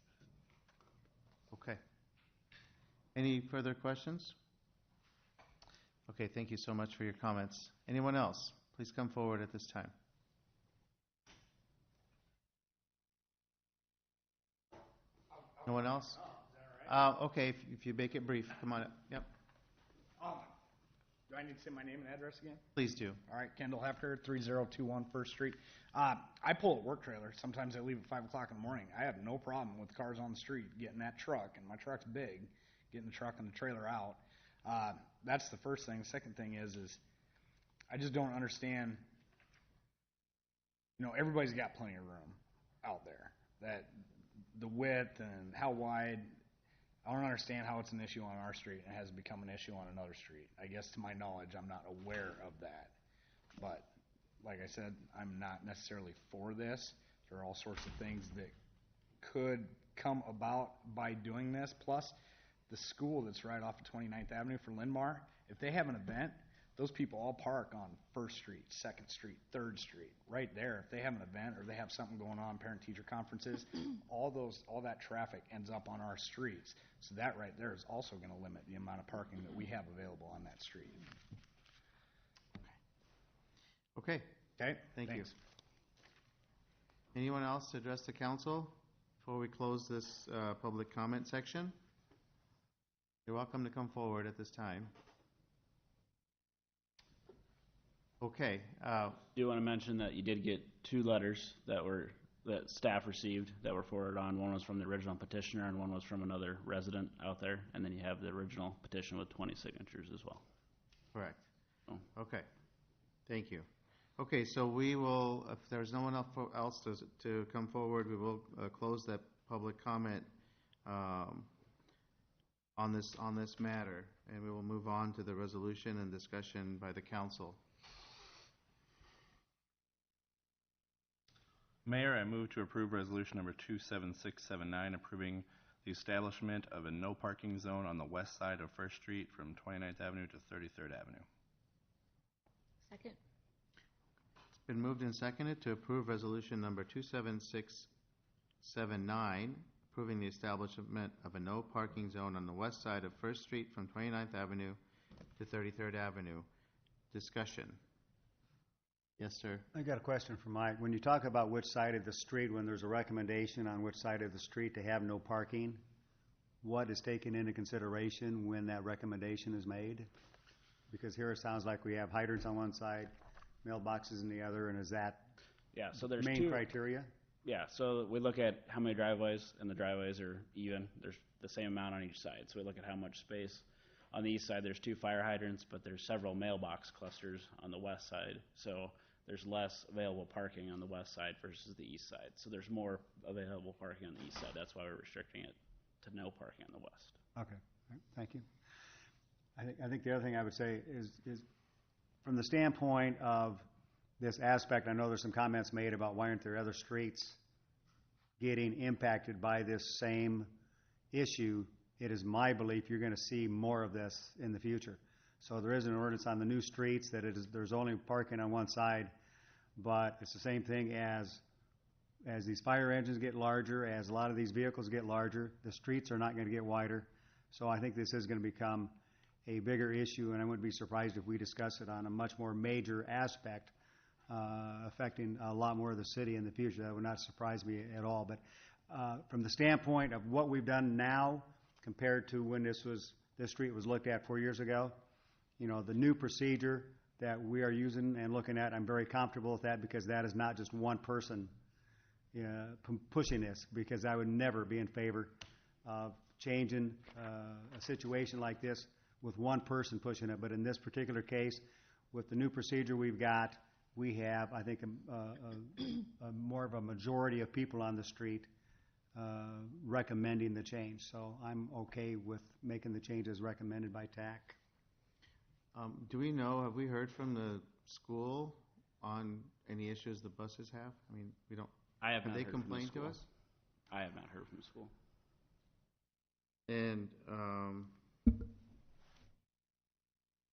Okay. Any further questions? Okay, thank you so much for your comments. Anyone else? Please come forward at this time. No one else? Okay, if you make it brief, come on up. Yep, Do I need to say my name and address again? please do. All right, Kendall Hefter, 3021 First Street. I pull a work trailer. Sometimes I leave at 5 o'clock in the morning. I have no problem with cars on the street getting that truck, and my truck's big, getting the truck and the trailer out. That's the first thing. The second thing is I just don't understand. Everybody's got plenty of room out there. That the width and how wide, I don't understand how it's an issue on our street and has become an issue on another street. I guess to my knowledge, I'm not aware of that. But like I said, I'm not necessarily for this. There are all sorts of things that could come about by doing this. Plus, the school that's right off of 29th Avenue for Lindmar, if they have an event, those people all park on 1st Street, 2nd Street, 3rd Street, right there. If they have an event or they have something going on, parent-teacher conferences, all that traffic ends up on our streets. So that right there is also going to limit the amount of parking that we have available on that street. Okay. Okay? Thank you. Thanks. Anyone else to address the council before we close this public comment section? You're welcome to come forward at this time. Okay. Do want to mention that you did get 2 letters that staff received that were forwarded on. One was from the original petitioner and one was from another resident out there. And then you have the original petition with 20 signatures as well. Correct. Oh. Okay. Thank you. Okay, so we will, if there's no one else to come forward, we will close that public comment on this matter, and we will move on to the resolution and discussion by the council. Mayor, I move to approve resolution number 27679, approving the establishment of a no parking zone on the west side of First Street from 29th Avenue to 33rd Avenue. Second. It's been moved and seconded to approve resolution number 27679, approving the establishment of a no parking zone on the west side of First Street from 29th Avenue to 33rd Avenue. Discussion. Yes, sir. I got a question for Mike. When you talk about which side of the street, when there's a recommendation on which side of the street to have no parking, what is taken into consideration when that recommendation is made? Because here it sounds like we have hydrants on one side, mailboxes on the other, and is that so there's main criteria? Yeah, so we look at how many driveways, and the driveways are even. There's the same amount on each side. So we look at how much space. On the east side, there's 2 fire hydrants, but there's several mailbox clusters on the west side. So there's less available parking on the west side versus the east side. So there's more available parking on the east side. That's why we're restricting it to no parking on the west. Okay, thank you. I think the other thing I would say is from the standpoint of this aspect, I know there's some comments made about why aren't there other streets getting impacted by this same issue. It is my belief you're going to see more of this in the future. So there is an ordinance on the new streets that there's only parking on one side, but it's the same thing as these fire engines get larger, as a lot of these vehicles get larger, the streets are not going to get wider. So I think this is going to become a bigger issue, and I wouldn't be surprised if we discuss it on a much more major aspect affecting a lot more of the city in the future. That would not surprise me at all. But from the standpoint of what we've done now compared to when this street was looked at 4 years ago, the new procedure that we are using and looking at, I'm very comfortable with that because that is not just one person pushing this, because I would never be in favor of changing a situation like this with one person pushing it. But in this particular case, with the new procedure we've got, we have, I think, a more of a majority of people on the street recommending the change. So I'm okay with making the changes recommended by TAC. Do we know, have we heard from the school on any issues the buses have? I mean, we don't, I have not they heard from the complained to school. us? I have not heard from the school. And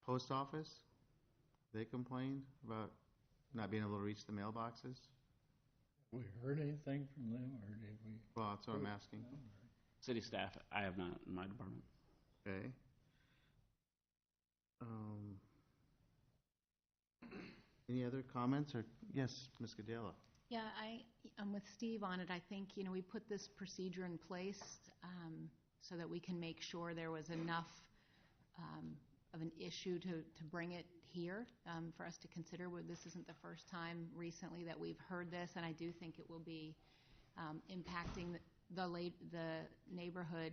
post office, they complained about not being able to reach the mailboxes? We heard anything from them, or did we? Well, that's what I'm asking. City staff, I have not in my department. Okay. Any other comments, or, yes, Ms. Gadela? Yeah, I'm with Steve on it. I think, we put this procedure in place so that we can make sure there was enough of an issue to bring it here for us to consider. This isn't the first time recently that we've heard this, and I do think it will be impacting the neighborhood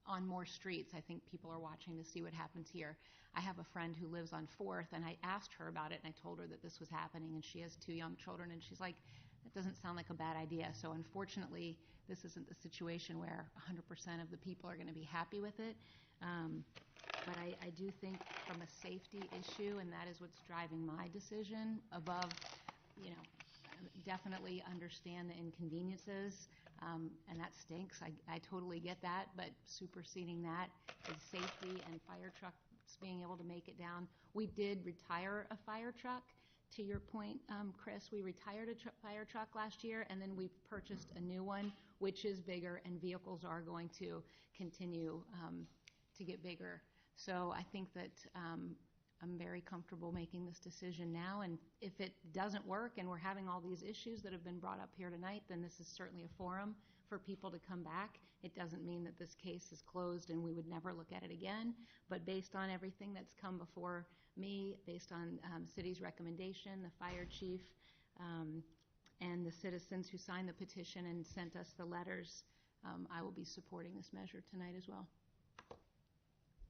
on more streets. I think people are watching to see what happens here. I have a friend who lives on 4th, and I asked her about it, and I told her that this was happening, and she has 2 young children, and she's like, that doesn't sound like a bad idea. So unfortunately, this isn't the situation where 100% of the people are going to be happy with it. But I do think from a safety issue, and that is what's driving my decision above, definitely understand the inconveniences, and that stinks. I totally get that, but superseding that is safety and fire trucks being able to make it down. We did retire a fire truck. To your point, Chris, we retired a fire truck last year, and then we purchased a new one, which is bigger, and vehicles are going to continue to get bigger. So I think that I'm very comfortable making this decision now, and if it doesn't work and we're having all these issues that have been brought up here tonight, then this is certainly a forum for people to come back. It doesn't mean that this case is closed and we would never look at it again, but based on everything that's come before me, based on city's recommendation, the fire chief, and the citizens who signed the petition and sent us the letters, I will be supporting this measure tonight as well.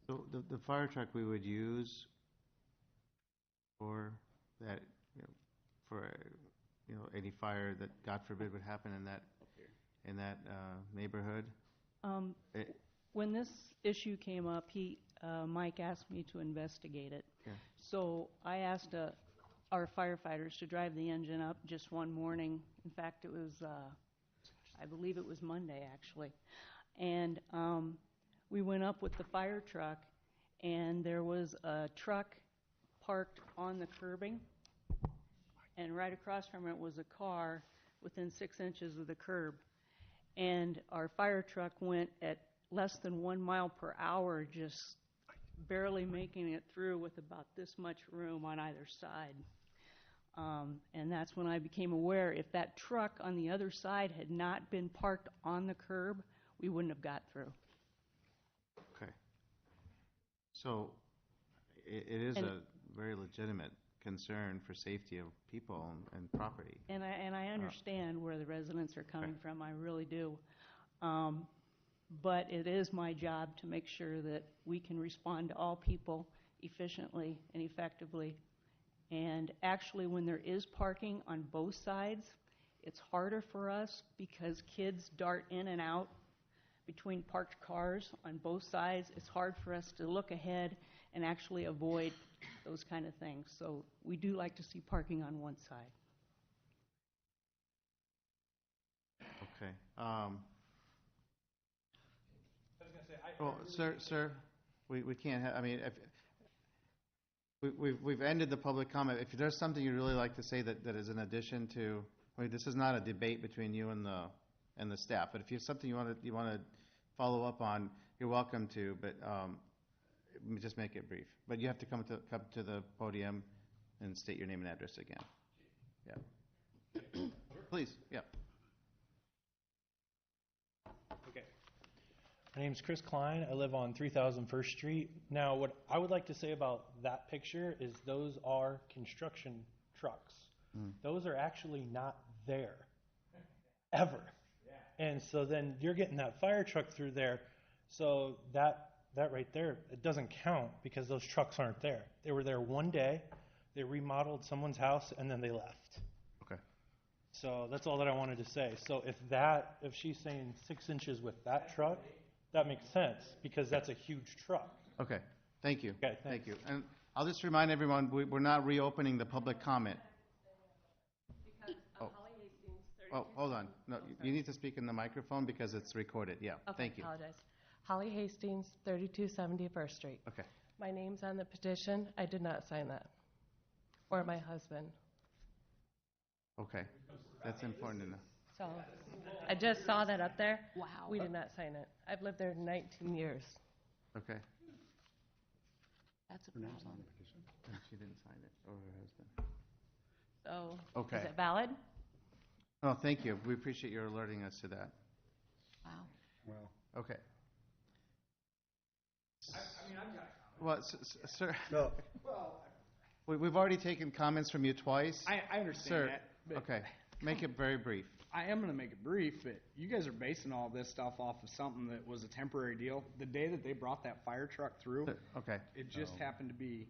So the fire truck we would use for that, any fire that, God forbid, would happen in that neighborhood? When this issue came up, Mike asked me to investigate it. Yeah. So I asked our firefighters to drive the engine up just one morning. In fact, it was, I believe it was Monday, actually. And we went up with the fire truck, and there was a truck parked on the curbing, and right across from it was a car within 6 inches of the curb. And our fire truck went at less than 1 mile per hour, just barely making it through with about this much room on either side. And that's when I became aware if that truck on the other side had not been parked on the curb, we wouldn't have got through. Okay. So it is a very legitimate concern for safety of people and property. And I understand where the residents are coming from, I really do. But it is my job to make sure that we can respond to all people efficiently and effectively. And actually, when there is parking on both sides, it's harder for us because kids dart in and out between parked cars on both sides. It's hard for us to look ahead and actually avoid those kind of things. So we do like to see parking on one side. Okay. Well, sir, we can't have, I mean, we've ended the public comment. If there's something you'd really like to say that is in addition to, I mean, this is not a debate between you and the staff, but if you have something you want to follow up on, you're welcome to, but just make it brief. But you have to come to the podium and state your name and address again. Yeah. Please, yeah. Okay. My name is Chris Klein. I live on 3000 First Street. Now, what I would like to say about that picture is those are construction trucks. Those are actually not there, ever. And so then you're getting that fire truck through there. So that right there, it doesn't count because those trucks aren't there. They were there one day. They remodeled someone's house and then they left. Okay. So that's all that I wanted to say. So if she's saying 6 inches with that truck, that makes sense because that's a huge truck. Okay, thank you. Okay, Thank you. And I'll just remind everyone, we're not reopening the public comment. Oh, hold on. No, you need to speak in the microphone because it's recorded. Yeah, thank you. Apologize. Holly Hastings, 3270 First Street. Okay. My name's on the petition. I did not sign that. Or my husband. Okay, that's important to know. So I just saw that up there. Wow. We did not sign it. I've lived there 19 years. Okay. That's a Her name's problem. on the petition, and she didn't sign it, or her husband. So Okay. is it valid? Oh, thank you. We appreciate your alerting us to that. Wow. Well. Okay. Well, sir, we've already taken comments from you twice. I understand Sir, that. But okay, make it very brief. I am going to make it brief, but you guys are basing all this stuff off of something that was a temporary deal. The day that they brought that fire truck through, Okay. it just happened to be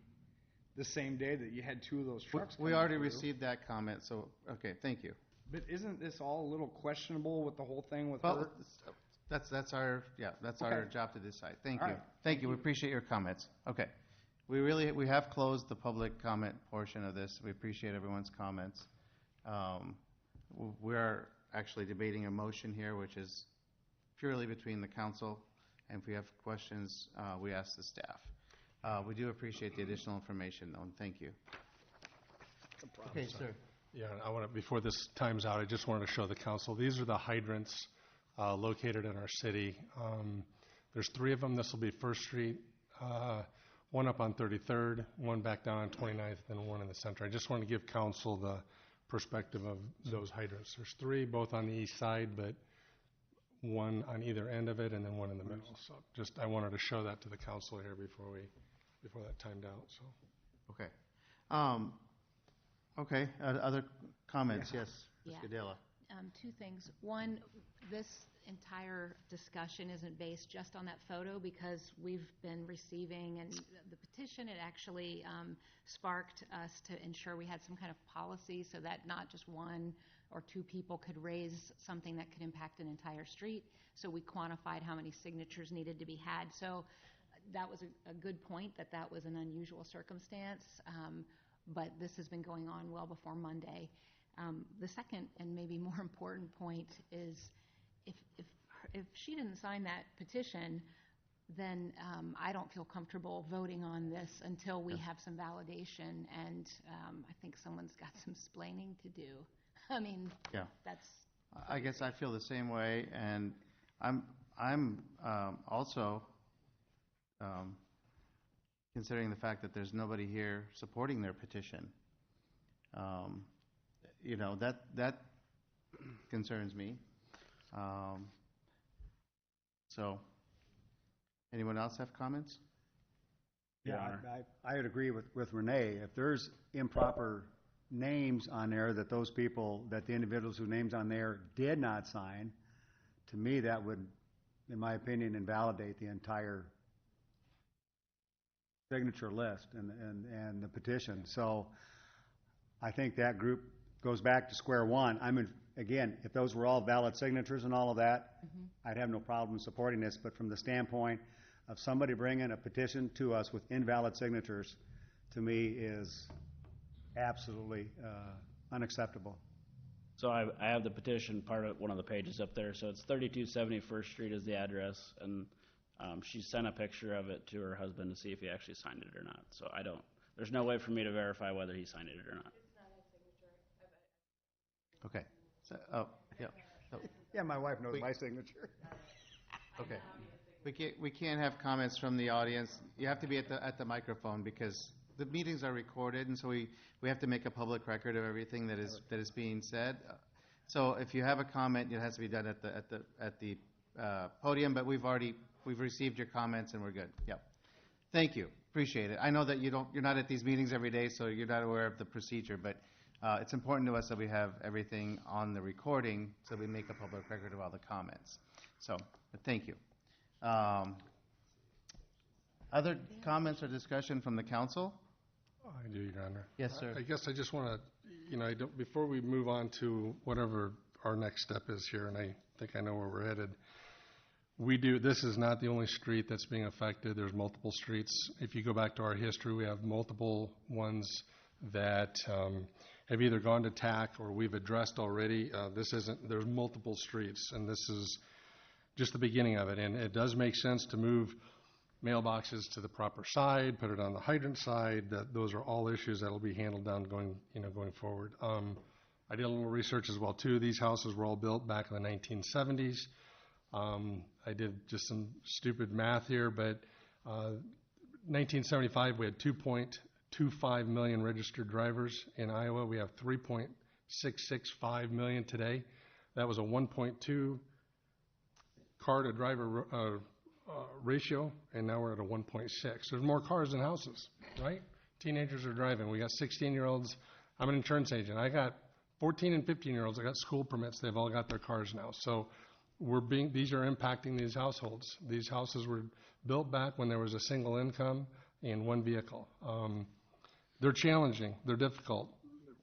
the same day that you had two of those trucks We coming already through. received that comment, so, okay, thank you. But isn't this all a little questionable with the whole thing with Well, her? that's our Okay. job to decide. Thank All you. right. Thank you. We appreciate your comments. Okay. We have closed the public comment portion of this. We appreciate everyone's comments. We're actually debating a motion here, which is purely between the council, and if we have questions, we ask the staff. We do appreciate the additional information, though, and thank you. Okay, sir. Yeah, before this time's out, I just wanted to show the council, these are the hydrants located in our city. There's 3 of them. This will be First Street, one up on 33rd, one back down on 29th, and one in the center. I just want to give council the perspective of those hydrants. There's 3, both on the east side, but one on either end of it, and then one in the middle. So I wanted to show that to the council here before that timed out, so. Okay. Okay, other comments? Yes, Ms. Yeah. Gadela. 2 things. One, this entire discussion isn't based just on that photo because we've been receiving, and the petition, it actually sparked us to ensure we had some kind of policy so that not just 1 or 2 people could raise something that could impact an entire street. So we quantified how many signatures needed to be had. So that was a good point that was an unusual circumstance. But this has been going on well before Monday. The second and maybe more important point is if she didn't sign that petition, then I don't feel comfortable voting on this until we have some validation, and I think someone's got some splaining to do. I mean, Yeah. that's... I guess I feel the same way, and I'm also considering the fact that there's nobody here supporting their petition. That concerns me. So, anyone else have comments? Yeah, I would agree with Renee. If there's improper names on there that the individuals whose names on there did not sign, to me, that would, in my opinion, invalidate the entire signature list and the petition. So I think that group goes back to square one. Again, if those were all valid signatures and all of that, I'd have no problem supporting this. But from the standpoint of somebody bringing a petition to us with invalid signatures, to me is absolutely unacceptable. So I have the petition part of one of the pages up there. So it's 3270 First Street is the address, and she sent a picture of it to her husband to see if he actually signed it or not. So there's no way for me to verify whether he signed it or not. Okay. So, yeah. So, Yeah, my wife knows my signature. okay. We can't have comments from the audience. You have to be at the microphone because the meetings are recorded, and so we have to make a public record of everything that is being said. So if you have a comment, it has to be done at the podium. But we've received your comments, and we're good. Yep. Thank you. Appreciate it. I know that you're not at these meetings every day, so you're not aware of the procedure, but it's important to us that we have everything on the recording so we make a public record of all the comments. So, thank you. Other comments or discussion from the council? I do, Your Honor. Yes, sir. I guess I just want to, I don't, before we move on to whatever our next step is here, and I think I know where we're headed, this is not the only street that's being affected. There's multiple streets. If you go back to our history, we have multiple ones that have either gone to TAC or we've addressed already. There's multiple streets, and this is just the beginning of it. And it does make sense to move mailboxes to the proper side, put it on the hydrant side. Those are all issues that will be handled down going forward. I did a little research as well too. These houses were all built back in the 1970s. I did just some stupid math here, but 1975 we had 2.25 million registered drivers in Iowa. We have 3.665 million today. That was a 1.2 car to driver ratio, and now we're at a 1.6. There's more cars than houses, right? Teenagers are driving. We got 16-year-olds. I'm an insurance agent. I got 14 and 15-year-olds. I got school permits. They've all got their cars now. So these are impacting these households. These houses were built back when there was a single income and one vehicle. They're challenging. They're difficult.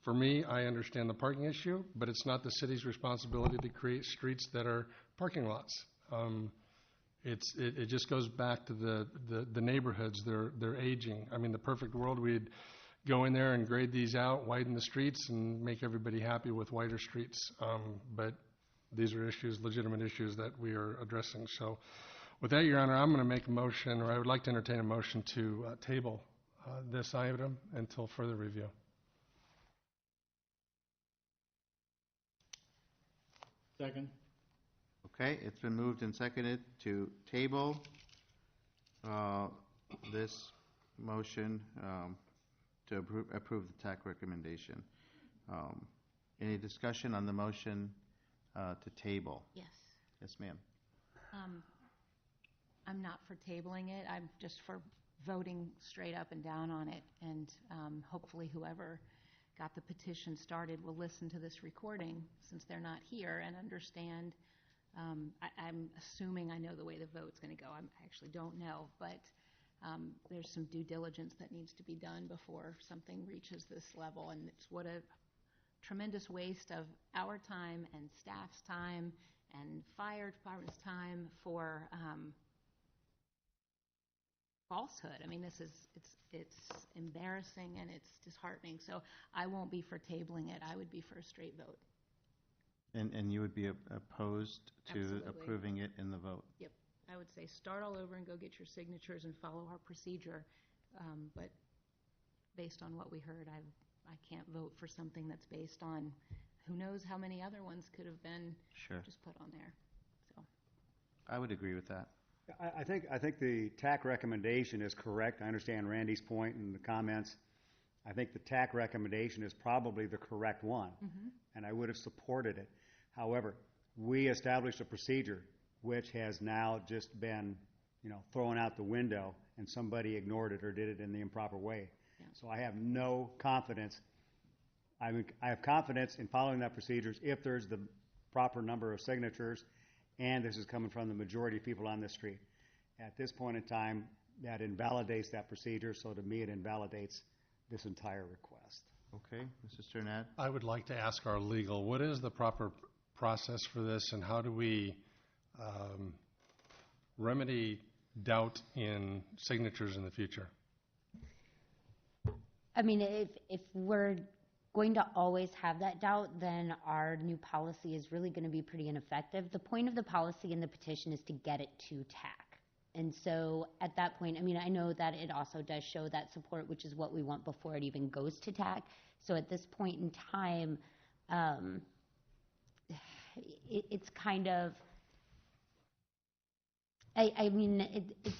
For me, I understand the parking issue, but it's not the city's responsibility to create streets that are parking lots. It just goes back to the neighborhoods. They're aging. I mean, the perfect world, we'd go in there and grade these out, widen the streets, and make everybody happy with wider streets. But these are legitimate issues that we are addressing. So with that, Your Honor, I'm going to make a motion, or I would like to entertain a motion to table this item until further review. Second. Okay, it's been moved and seconded to table this motion to approve the TAC recommendation. Any discussion on the motion to table? Yes. Yes, ma'am. I'm not for tabling it. I'm just for voting straight up and down on it. And hopefully whoever got the petition started will listen to this recording since they're not here and understand. I'm assuming I know the way the vote's going to go. I actually don't know, but there's some due diligence that needs to be done before something reaches this level. And it's what a tremendous waste of our time and staff's time and fire department's time for falsehood. I mean, it's embarrassing and it's disheartening. So I won't be for tabling it. I would be for a straight vote. And you would be opposed to Absolutely. approving it in the vote? Yep. I would say start all over and go get your signatures and follow our procedure. But based on what we heard, I can't vote for something that's based on who knows how many other ones could have been just put on there. So I would agree with that. I think the TAC recommendation is correct. I understand Randy's point and the comments. I think the TAC recommendation is probably the correct one, and I would have supported it. However, we established a procedure which has now just been, thrown out the window, and somebody ignored it or did it in the improper way. Yeah. So I have no confidence. I have confidence in following that procedures if there's the proper number of signatures, and this is coming from the majority of people on this street. At this point in time, that invalidates that procedure, so to me it invalidates this entire request. Okay, Mr. Sternad? I would like to ask our legal, what is the proper process for this, and how do we remedy doubt in signatures in the future? I mean, if we're going to always have that doubt, then our new policy is really going to be pretty ineffective. The point of the policy in the petition is to get it to TAC. And so at that point, I mean, I know that it also does show that support, which is what we want before it even goes to TAC. So at this point in time, it's kind of, I mean, it's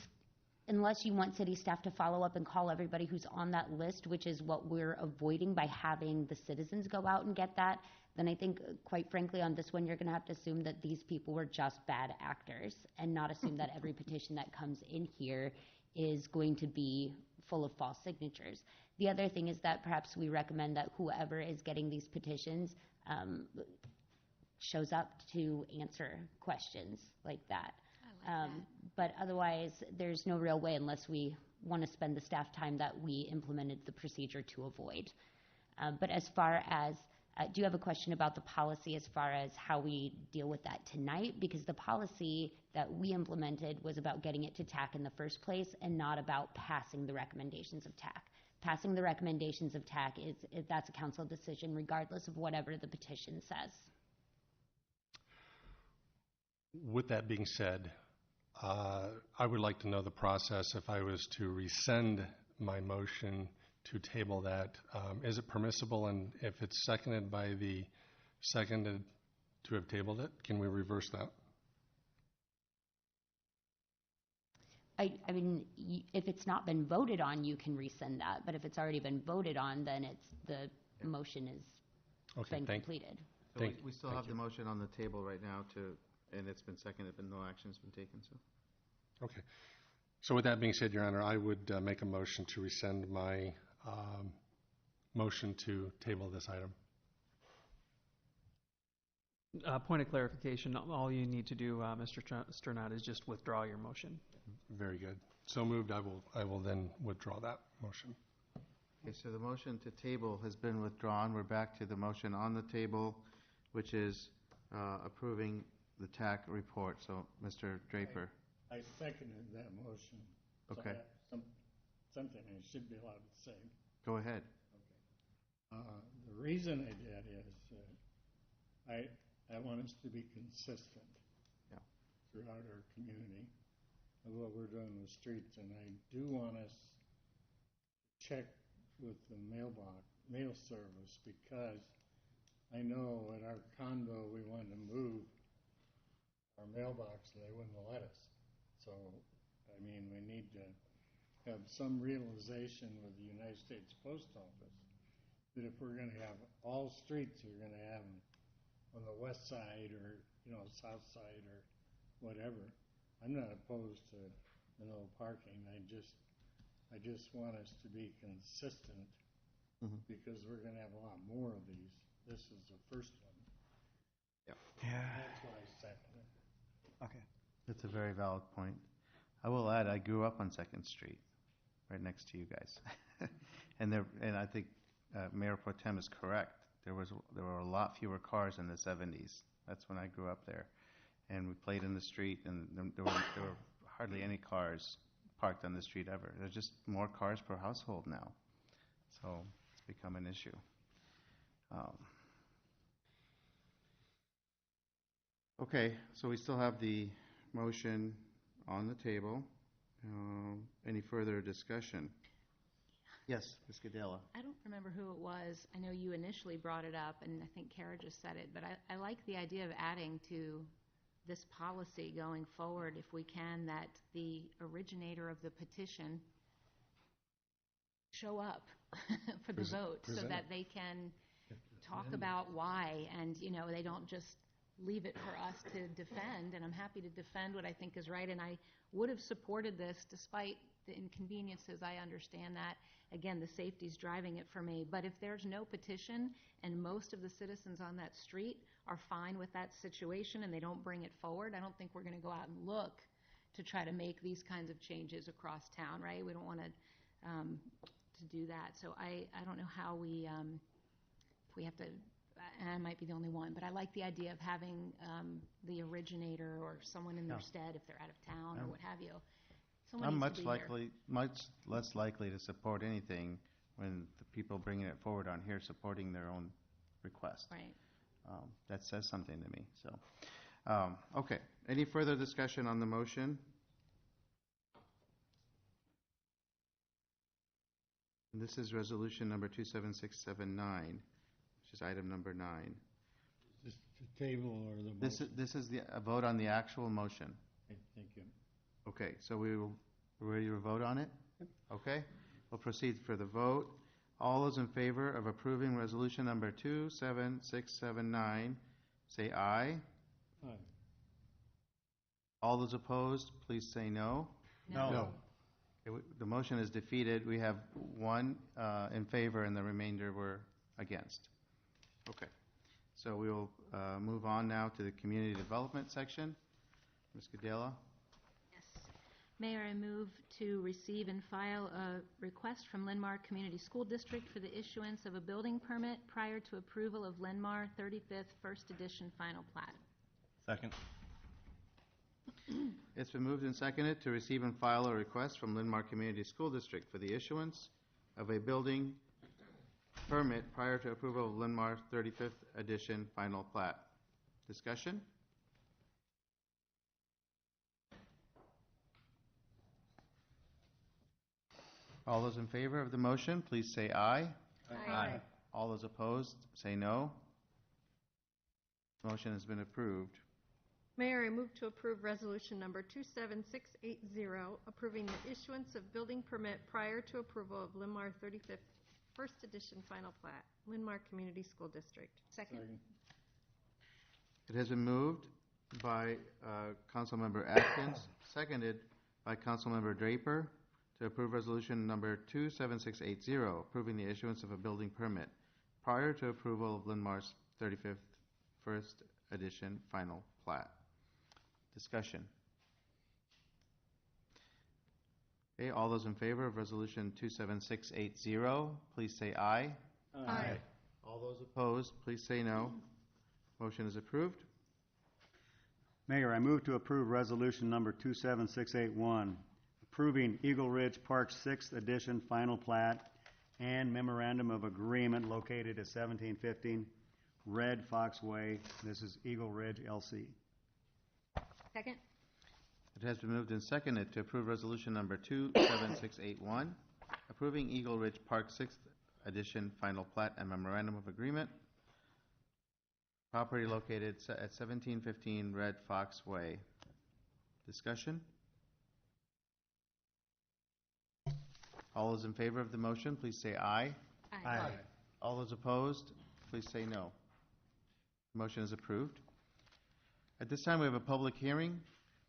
unless you want city staff to follow up and call everybody who's on that list, which is what we're avoiding by having the citizens go out and get that, then I think, quite frankly, on this one, you're going to have to assume that these people were just bad actors and not assume that every petition that comes in here is going to be full of false signatures. The other thing is that perhaps we recommend that whoever is getting these petitions shows up to answer questions like that. But otherwise, there's no real way unless we want to spend the staff time that we implemented the procedure to avoid. But as far as, do you have a question about the policy as far as how we deal with that tonight? Because the policy that we implemented was about getting it to TAC in the first place and not about passing the recommendations of TAC. Passing the recommendations of TAC that's a council decision regardless of whatever the petition says. With that being said, I would like to know the process if I was to rescind my motion to table that. Is it permissible, and if it's seconded by the seconded to have tabled it, can we reverse that? I mean, if it's not been voted on, you can rescind that, but if it's already been voted on, then the motion is been completed. So we still have the motion on the table right now and it's been seconded, but no action's been taken, so. Okay. So with that being said, Your Honor, I would make a motion to rescind my motion to table this item. Point of clarification, all you need to do, Mr. Sternad, is just withdraw your motion. Very good. So moved. I will then withdraw that motion. Okay, so the motion to table has been withdrawn. We're back to the motion on the table, which is approving the TAC report. So, Mr. Draper. I seconded that motion. Okay. So something I should be allowed to say. Go ahead. The reason I did is I want us to be consistent throughout our community of what we're doing with streets, and I do want us to check with the mail service, because I know at our condo we wanted to move our mailbox and they wouldn't let us. So, I mean, we need to have some realization with the United States Post Office that if we're going to have all streets, we're going to have them on the west side or, south side or whatever. I'm not opposed to no parking. I just want us to be consistent because we're going to have a lot more of these. This is the first one. Yeah. That's why I second it. Okay. That's a very valid point. I will add, I grew up on 2nd Street, right next to you guys. and I think Mayor Pro Tem is correct. There were a lot fewer cars in the 70s. That's when I grew up there. And we played in the street, and there were hardly any cars parked on the street ever. There's just more cars per household now. So it's become an issue. Okay, so we still have the motion on the table. Any further discussion? Yes, Ms. Gadela. I don't remember who it was. I know you initially brought it up, and I think Kara just said it, but I like the idea of adding to this policy going forward, if we can, that the originator of the petition show up for the vote so that they can talk about why, and they don't just leave it for us to defend. And I'm happy to defend what I think is right, and I would have supported this despite the inconveniences. I understand that. Again, the safety's driving it for me. But if there's no petition and most of the citizens on that street are fine with that situation and they don't bring it forward, I don't think we're going to go out and look to try to make these kinds of changes across town, right? We don't want to do that. So I don't know how if we have to, and I might be the only one, but I like the idea of having the originator or someone in their stead if they're out of town or what have you. Someone I'm needs to be here. much less likely to support anything when the people bringing it forward on here supporting their own request. Right. That says something to me. So, okay. Any further discussion on the motion? And this is resolution number 27679, which is item number 9. Is this the table or the motion? This is a vote on the actual motion. Okay, thank you. Okay, so we're ready to vote on it? Okay, we'll proceed for the vote. All those in favor of approving resolution number 27679, say aye. Aye. All those opposed, please say no. No. The motion is defeated. We have one in favor and the remainder were against. Okay, so we will move on now to the community development section. Ms. Gadela? Mayor, I move to receive and file a request from Linn-Mar Community School District for the issuance of a building permit prior to approval of Linn-Mar 35th First Edition Final Plat. Second. It's been moved and seconded to receive and file a request from Linn-Mar Community School District for the issuance of a building permit prior to approval of Linn-Mar 35th Edition Final Plat. Discussion? All those in favor of the motion, please say aye. Aye. All those opposed, say no. Motion has been approved. Mayor, I move to approve resolution number 27680, approving the issuance of building permit prior to approval of Linn-Mar 35th First Edition Final Plat, Linn-Mar Community School District. Second. It has been moved by Councilmember Atkins, seconded by Councilmember Draper, to approve resolution number 27680, approving the issuance of a building permit prior to approval of Linn-Mar's 35th First Edition Final Plat. Discussion. Okay, all those in favor of resolution 27680, please say aye. Aye. All those opposed, please say no. Motion is approved. Mayor, I move to approve resolution number 27681, approving Eagle Ridge Park 6th Edition Final Plat and Memorandum of Agreement located at 1715 Red Fox Way. This is Eagle Ridge LC. Second. It has been moved and seconded to approve resolution number 27681, approving Eagle Ridge Park 6th Edition Final Plat and Memorandum of Agreement. Property located at 1715 Red Fox Way. Discussion? All those in favor of the motion, please say aye. Aye. All those opposed, please say no. Motion is approved. At this time, we have a public hearing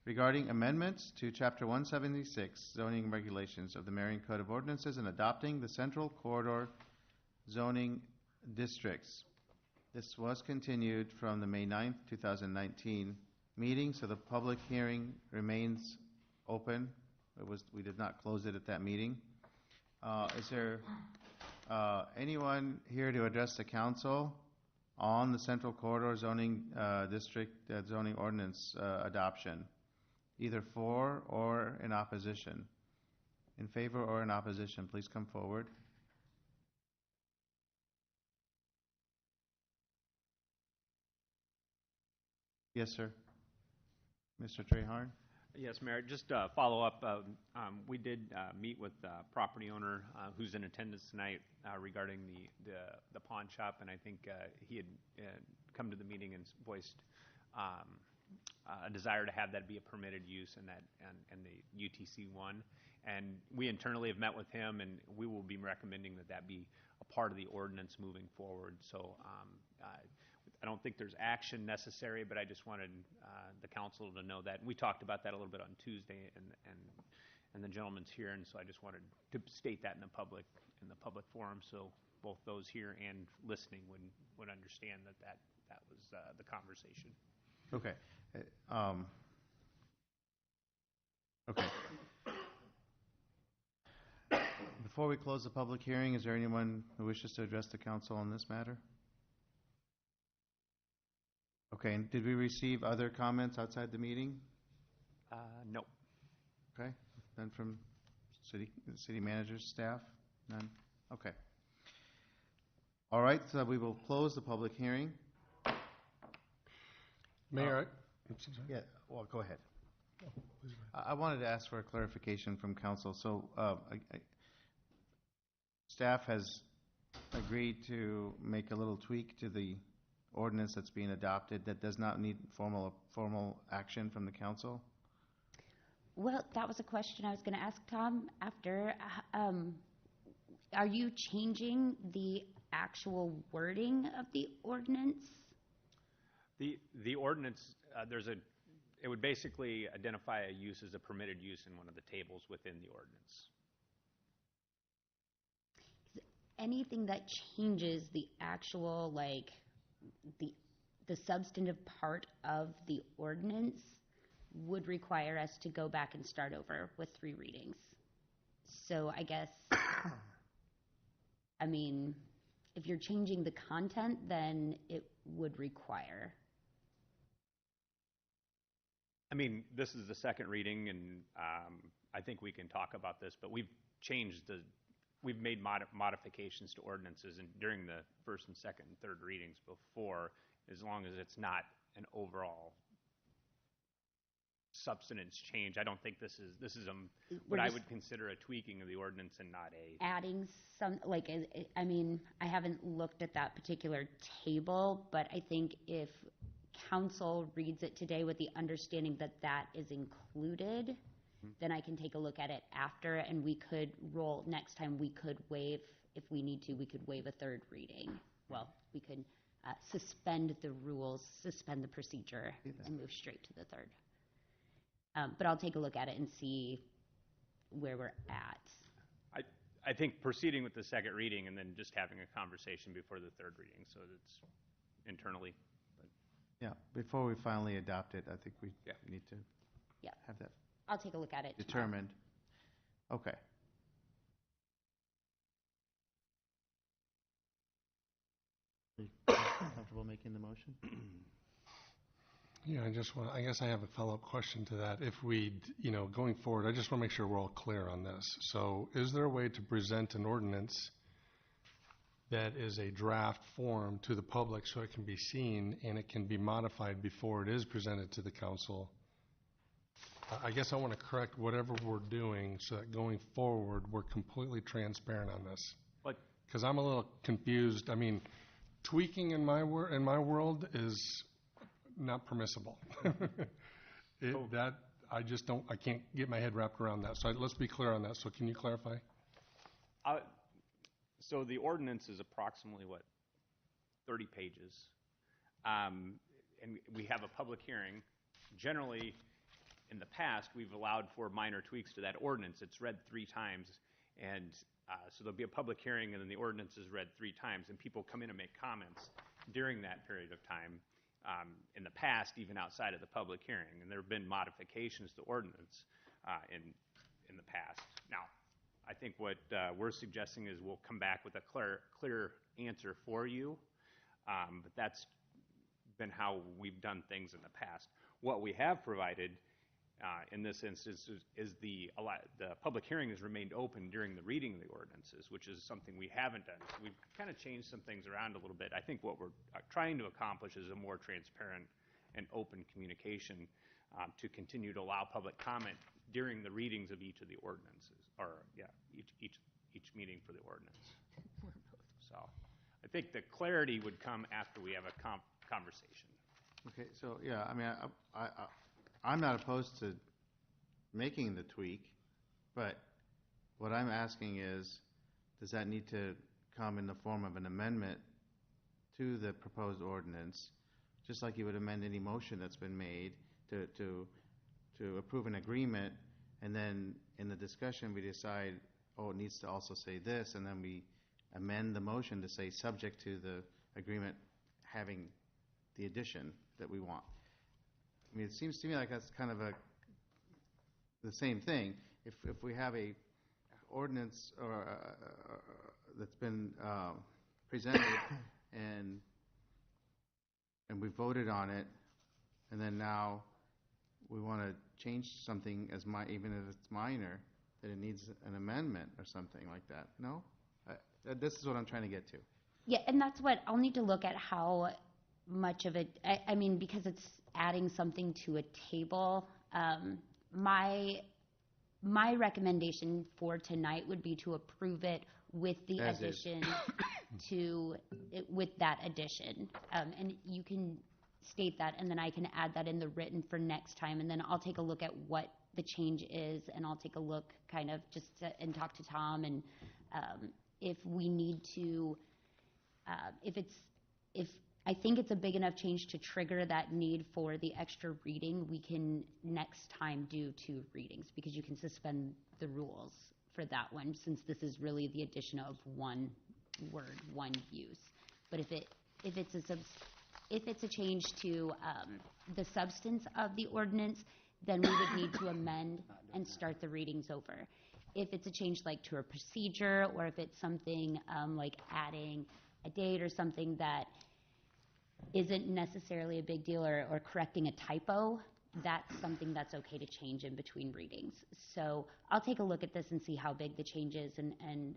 regarding amendments to Chapter 176 zoning regulations of the Marion Code of Ordinances and adopting the Central Corridor zoning districts. This was continued from the May 9th, 2019 meeting, so the public hearing remains open. We did not close it at that meeting. Is there anyone here to address the council on the Central Corridor zoning district zoning ordinance adoption, either for or in opposition? In favor or in opposition, please come forward. Yes, sir. Mr. Treharn? Yes, Mayor, just follow up. We did meet with the property owner who's in attendance tonight regarding the pawn shop, and I think he had come to the meeting and voiced a desire to have that be a permitted use in the UTC1. And we internally have met with him, and we will be recommending that be a part of the ordinance moving forward. So I don't think there's action necessary, but I just wanted the council to know that. And we talked about that a little bit on Tuesday, and the gentleman's here, and so I just wanted to state that in the public forum, so both those here and listening would understand that was the conversation. Okay. Okay. Before we close the public hearing, is there anyone who wishes to address the council on this matter? Okay, and did we receive other comments outside the meeting? No. Okay, none from city manager's staff? None? Okay. All right, so we will close the public hearing. Mayor, yeah, well, go ahead. I wanted to ask for a clarification from council. So staff has agreed to make a little tweak to the ordinance that's being adopted that does not need formal action from the council? Well, that was a question I was going to ask Tom after. Are you changing the actual wording of the ordinance? The ordinance, it would basically identify a use as a permitted use in one of the tables within the ordinance. Anything that changes the actual, the substantive part of the ordinance would require us to go back and start over with 3 readings. So I guess, I mean, if you're changing the content, then it would require. I mean, this is the second reading, and I think we can talk about this, but we've made modifications to ordinances and during the first and second and third readings before, as long as it's not an overall substance change. I don't think this is what I would consider a tweaking of the ordinance and not a Adding some, like, I mean, I haven't looked at that particular table, but I think if council reads it today with the understanding that that is included, then I can take a look at it after, and we could next time we could waive, if we need to, we could waive a third reading. Well, we could suspend the rules, suspend the procedure, and move straight to the third. But I'll take a look at it and see where we're at. I think proceeding with the second reading and then just having a conversation before the third reading, so that it's internally. Yeah, before we finally adopt it, I think we need to have that I'll take a look at it determined. Okay. Are you comfortable making the motion? Yeah, I guess I have a follow-up question to that. If we, going forward, I just want to make sure we're all clear on this. So is there a way to present an ordinance that is a draft form to the public so it can be seen and it can be modified before it is presented to the council? I guess I want to correct whatever we're doing so that going forward, we're completely transparent on this. Because I'm a little confused. I mean, tweaking in my world is not permissible. I can't get my head wrapped around that. So let's be clear on that. So can you clarify? So the ordinance is approximately, 30 pages. And we have a public hearing. Generally, in the past, we've allowed for minor tweaks to that ordinance. It's read 3 times. And so there'll be a public hearing, and then the ordinance is read 3 times. And people come in and make comments during that period of time. In the past, even outside of the public hearing, and there have been modifications to ordinance in the past. Now, I think what we're suggesting is we'll come back with a clear answer for you, but that's been how we've done things in the past. What we have provided in this instance is the public hearing has remained open during the reading of the ordinances, which is something we haven't done. So we've kind of changed some things around a little bit. I think what we're trying to accomplish is a more transparent and open communication to continue to allow public comment during the readings of each of the ordinances, or each meeting for the ordinance. So I think the clarity would come after we have a conversation. Okay, so I mean, I'm not opposed to making the tweak, but what I'm asking is, does that need to come in the form of an amendment to the proposed ordinance, just like you would amend any motion that's been made to approve an agreement, and then in the discussion we decide, it needs to also say this, and then we amend the motion to say subject to the agreement having the addition that we want. I mean, it seems to me like that's kind of the same thing. If we have a ordinance that's been presented and we voted on it, and then now we want to change something even if it's minor, that it needs an amendment or something like that. No? This is what I'm trying to get to. Yeah, and that's what I'll need to look at, how much of it, I mean, because it's adding something to a table. My recommendation for tonight would be to approve it with the addition with that addition. And you can state that, and then I can add that in the written for next time, and then I'll take a look at what the change is, and I'll take a look and talk to Tom, and if we need to, if I think it's a big enough change to trigger that need for the extra reading, we can next time do 2 readings, because you can suspend the rules for that one, since this is really the addition of one word, one use. But if it's a change to the substance of the ordinance, then we would need to amend and start the readings over. If it's a change like to a procedure, or if it's something like adding a date or something that isn't necessarily a big deal, or correcting a typo, that's something that's okay to change in between readings. So I'll take a look at this and see how big the change is and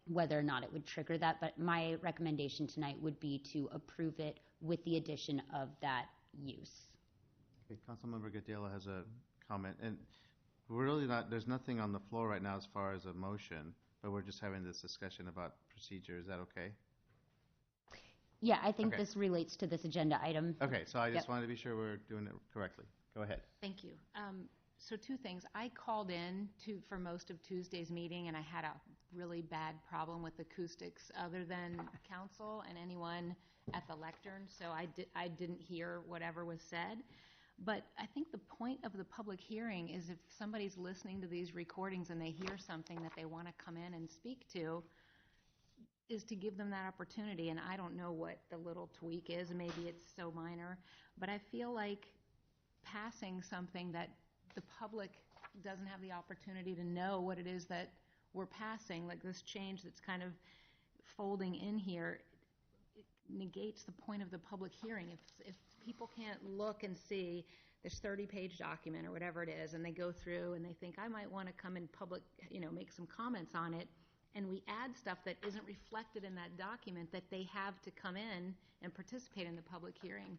whether or not it would trigger that. But my recommendation tonight would be to approve it with the addition of that use. Okay, Councilmember Gadela has a comment, and we're really not, there's nothing on the floor right now as far as a motion, but we're just having this discussion about procedure. Is that okay? Yeah, I think Okay. this relates to this agenda item. Okay, so I just Yep. wanted to be sure we're doing it correctly. Go ahead. Thank you. So two things. I called in for most of Tuesday's meeting, and I had a really bad problem with acoustics other than council and anyone at the lectern, so I didn't hear whatever was said. But I think the point of the public hearing is if somebody's listening to these recordings and they hear something that they want to come in and speak to, is to give them that opportunity. And I don't know what the little tweak is, maybe it's so minor, but I feel like passing something that the public doesn't have the opportunity to know what it is that we're passing, like this change that's kind of folding in here, it negates the point of the public hearing. If people can't look and see this 30-page document or whatever it is, and they go through and they think, I might want to come in public, make some comments on it, and we add stuff that isn't reflected in that document that they have to come in and participate in the public hearing,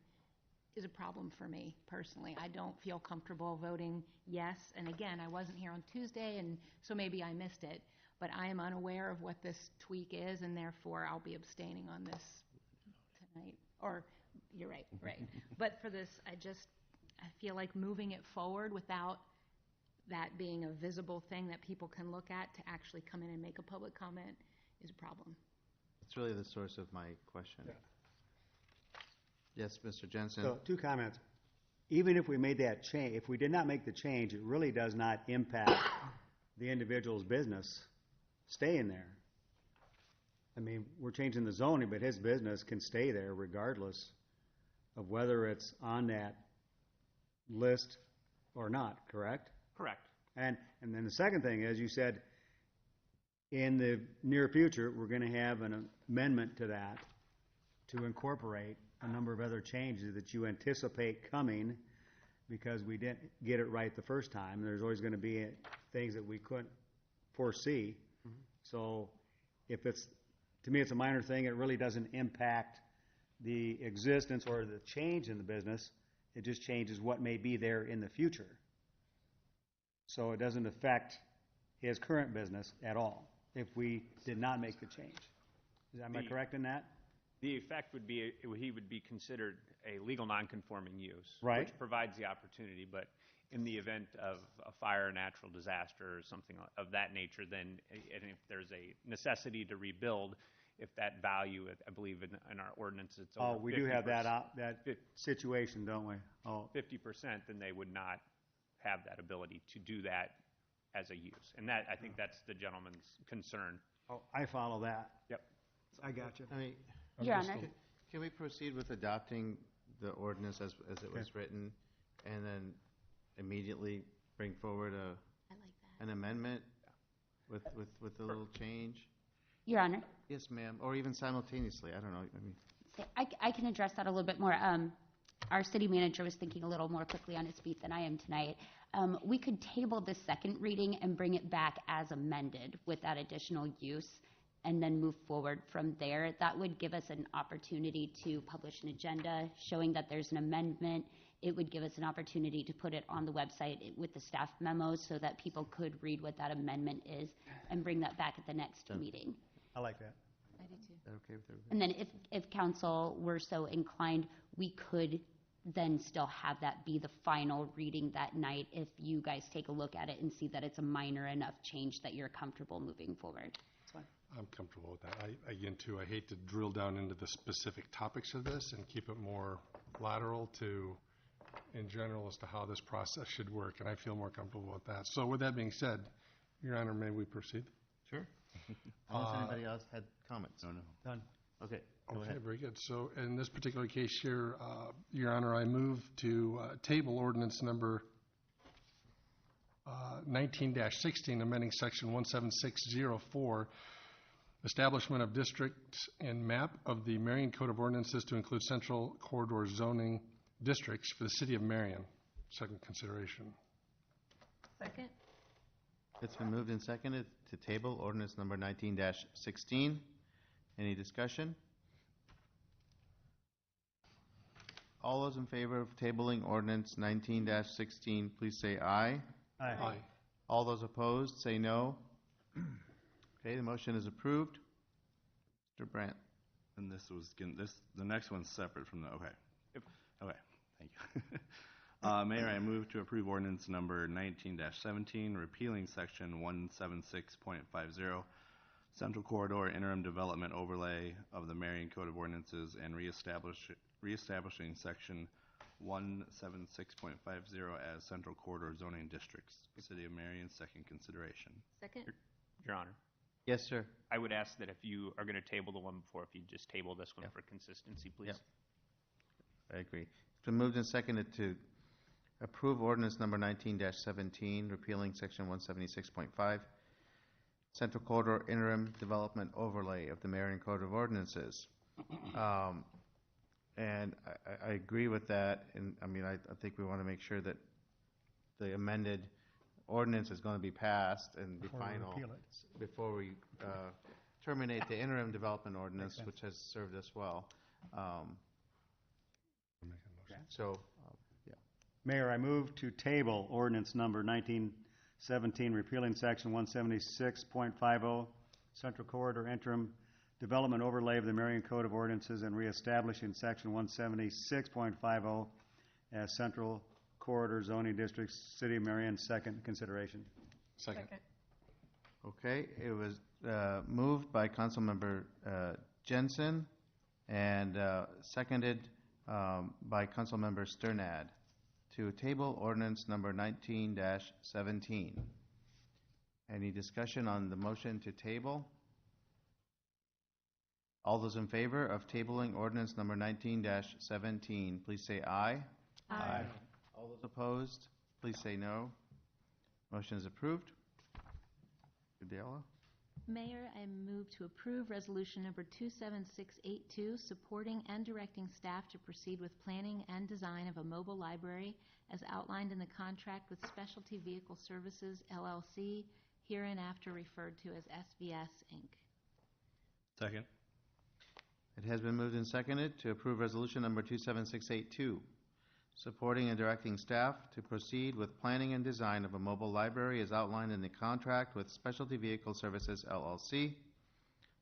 is a problem for me personally. I don't feel comfortable voting yes. And again, I wasn't here on Tuesday, and so maybe I missed it. But I am unaware of what this tweak is, and therefore I'll be abstaining on this tonight. Or, you're right. But for this, I feel like moving it forward without that being a visible thing that people can look at to actually come in and make a public comment is a problem. It's really the source of my question. Yeah. Yes, Mr. Jensen. So, two comments. Even if we made that change, if we did not make the change, it really does not impact the individual's business staying there. I mean, we're changing the zoning, but his business can stay there regardless of whether it's on that list or not, correct? Correct. And then the second thing is, you said in the near future, we're going to have an amendment to that to incorporate a number of other changes that you anticipate coming because we didn't get it right the first time. There's always going to be things that we couldn't foresee. Mm-hmm. So if to me, it's a minor thing. It really doesn't impact the existence or the change in the business. It just changes what may be there in the future. So it doesn't affect his current business at all if we did not make the change. Am I correct in that? The effect would be he would be considered a legal nonconforming use, right, which provides the opportunity. But in the event of a fire, natural disaster, or something of that nature, then and if there's a necessity to rebuild, if that value, I believe in our ordinance, it's over 50%. We do have that situation, don't we? 50%, then they would not have that ability to do that as a use. And that, I think that's the gentleman's concern. Oh, I follow that. Yep. I got you. Your Honor. Can we proceed with adopting the ordinance as it was written, and then immediately bring forward an amendment with a little change? Your Honor. Yes, ma'am. Or even simultaneously. I don't know. I can address that a little bit more. Our city manager was thinking a little more quickly on his feet than I am tonight. We could table this second reading and bring it back as amended with that additional use, and then move forward from there. That would give us an opportunity to publish an agenda showing that there's an amendment. It would give us an opportunity to put it on the website with the staff memos so that people could read what that amendment is and bring that back at the next meeting. I like that. I do too. Is that okay with everybody? And then if council were so inclined, we could then still have that be the final reading that night if you guys take a look at it and see that it's a minor enough change that you're comfortable moving forward. I'm comfortable with that. I hate to drill down into the specific topics of this and keep it more lateral in general as to how this process should work, and I feel more comfortable with that. So with that being said, Your Honor, may we proceed? Sure. Unless anybody else had comments. Done. Okay, go Okay, ahead. very good. So in this particular case here, Your Honor, I move to table ordinance number 19-16, amending section 17604, establishment of districts and map of the Marion Code of Ordinances to include central corridor zoning districts for the city of Marion. Second consideration. Second? It's been moved and seconded to table ordinance number 19-16. Any discussion? All those in favor of tabling ordinance 19-16, please say aye. Aye. All those opposed, say no. Okay, the motion is approved. Mr. Brandt. And the next one's separate from the, okay. Okay, thank you. Mayor, I move to approve ordinance number 19-17, repealing section 176.50, Central Corridor Interim Development Overlay of the Marion Code of Ordinances, and reestablishing section 176.50 as Central Corridor Zoning Districts. City of Marion, second consideration. Second? Your Honor, Yes, sir. I would ask that if you are going to table the one before, if you just table this one for consistency, please. Yep. I agree. It's been moved and seconded to approve ordinance number 19-17, repealing section 176.5, Central Corridor Interim Development Overlay of the Marion Code of Ordinances. And I agree with that, and I mean, I think we want to make sure that the amended ordinance is going to be passed and be final before we terminate the interim development ordinance, which has served us well. Mayor, I move to table ordinance number 1917, repealing section 176.50, Central Corridor Interim Development Overlay of the Marion Code of Ordinances, and reestablishing section 176.50 as Central Corridor Zoning Districts, City of Marion, second consideration. Second. Okay, it was moved by Councilmember Jensen and seconded by Councilmember Sternad to table ordinance number 19-17. Any discussion on the motion to table? All those in favor of tabling ordinance number 19-17, please say aye. Aye. All those opposed, please say no. Motion is approved. Adela? Mayor, I move to approve resolution number 27682, supporting and directing staff to proceed with planning and design of a mobile library as outlined in the contract with Specialty Vehicle Services, LLC, hereinafter referred to as SVS, Inc. Second. It has been moved and seconded to approve resolution number 27682, supporting and directing staff to proceed with planning and design of a mobile library as outlined in the contract with Specialty Vehicle Services, LLC.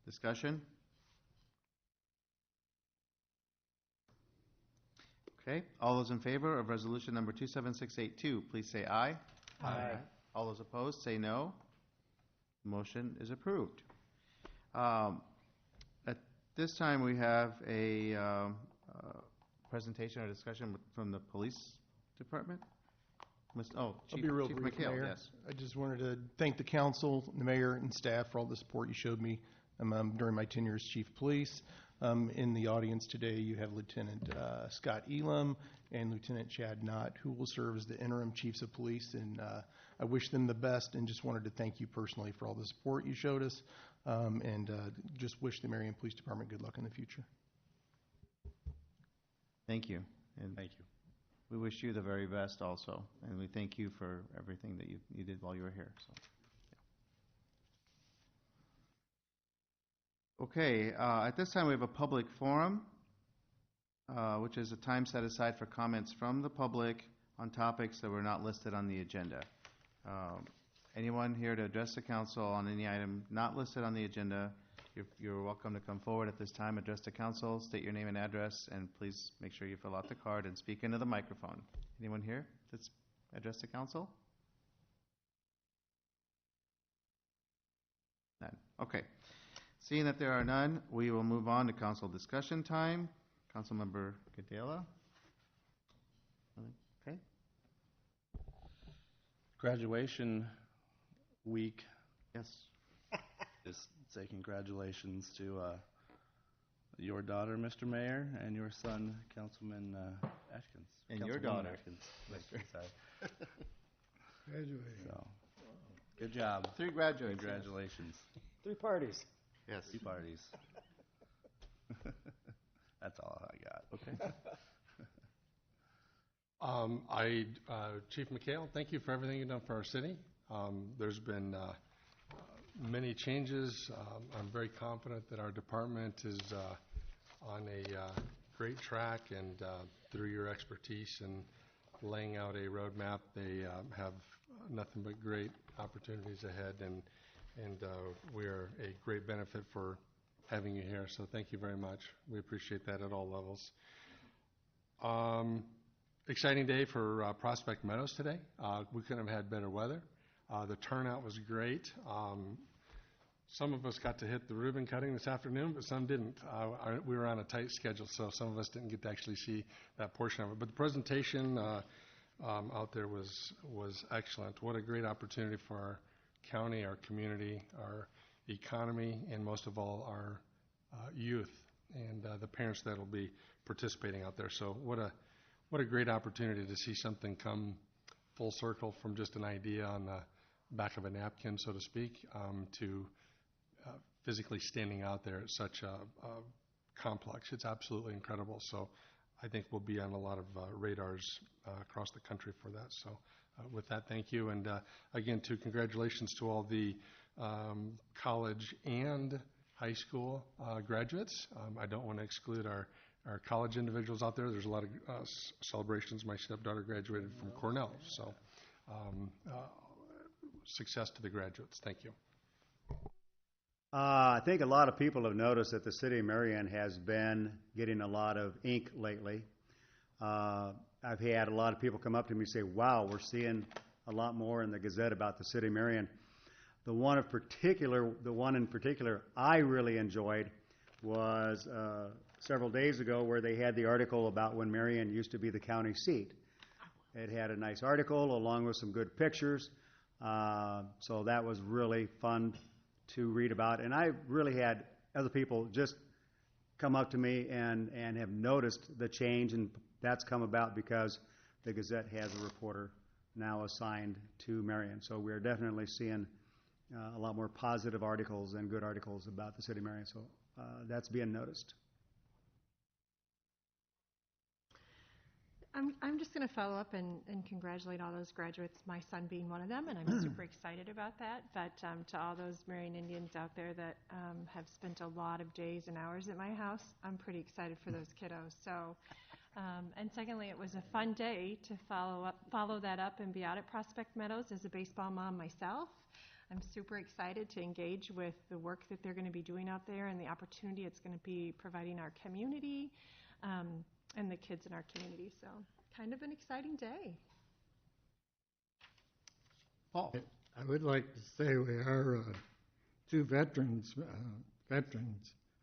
Discussion? Okay, all those in favor of resolution number 27682, please say aye. Aye. All those opposed, say no. Motion is approved. At this time, we have a presentation or discussion from the police department. I'll be real Chief brief, McHale, Mayor. yes. I just wanted to thank the council, the mayor, and staff for all the support you showed me during my tenure as chief of police. In the audience today, you have Lieutenant Scott Elam and Lieutenant Chad Knott, who will serve as the interim chiefs of police, and I wish them the best and just wanted to thank you personally for all the support you showed us, and just wish the Marion Police Department good luck in the future. Thank you. And thank you. We wish you the very best also, and we thank you for everything that you did while you were here. So. Okay, at this time we have a public forum, which is a time set aside for comments from the public on topics that were not listed on the agenda. Anyone here to address the council on any item not listed on the agenda, you're welcome to come forward at this time, address the council, state your name and address, and please make sure you fill out the card and speak into the microphone. Anyone here that's address the council? None. Okay. Seeing that there are none, we will move on to council discussion time. Councilmember Gadela. Okay. Graduation week. Yes. Just say congratulations to your daughter, Mr. Mayor, and your son, Councilman Atkins. And your Councilwoman daughter. Atkins. Sorry. Graduating. So, good job. 3 graduates. Congratulations. 3 parties. Yes. 3 parties. That's all I got. Okay. Chief McHale, thank you for everything you've done for our city. There's been many changes. I'm very confident that our department is on a great track, and through your expertise and laying out a roadmap, they have nothing but great opportunities ahead, and we are a great benefit for having you here. So thank you very much. We appreciate that at all levels. Exciting day for Prospect Meadows today. We couldn't have had better weather. The turnout was great. Some of us got to hit the ribbon cutting this afternoon, but some didn't. We were on a tight schedule, so some of us didn't get to actually see that portion of it. But the presentation out there was excellent. What a great opportunity for our county, our community, our economy, and most of all, our youth and the parents that will be participating out there. So what a great opportunity to see something come full circle from just an idea on the back of a napkin, so to speak, to physically standing out there at such a complex. It's absolutely incredible. So I think we'll be on a lot of radars across the country for that. So with that, thank you. And again, too, congratulations to all the college and high school graduates. I don't want to exclude our college individuals out there. There's a lot of celebrations. My stepdaughter graduated from Cornell. So success to the graduates. Thank you. I think a lot of people have noticed that the city of Marion has been getting a lot of ink lately. I've had a lot of people come up to me and say, wow, we're seeing a lot more in the Gazette about the city of Marion. The one in particular I really enjoyed was several days ago where they had the article about when Marion used to be the county seat. It had a nice article along with some good pictures. So that was really fun to read about. And I really had other people just come up to me and have noticed the change, and that's come about because the Gazette has a reporter now assigned to Marion. So we're definitely seeing a lot more positive articles and good articles about the city of Marion. So that's being noticed. I'm just going to follow up and congratulate all those graduates, my son being one of them, and I'm super excited about that. But to all those Marion Indians out there that have spent a lot of days and hours at my house, I'm pretty excited for those kiddos. So, and secondly, it was a fun day to follow that up and be out at Prospect Meadows as a baseball mom myself. I'm super excited to engage with the work that they're going to be doing out there and the opportunity it's going to be providing our community. And the kids in our community. So kind of an exciting day. Paul. I would like to say we are 2 veterans.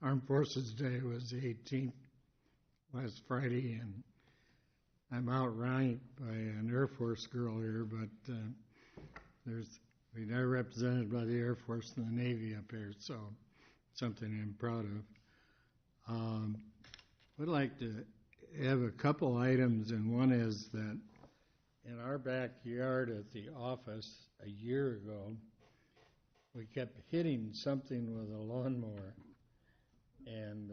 Armed Forces Day was the 18th last Friday, and I'm outranked by an Air Force girl here, but we are represented by the Air Force and the Navy up here, so something I'm proud of. Would like to have a couple items, and one is that in our backyard at the office a year ago, we kept hitting something with a lawnmower, and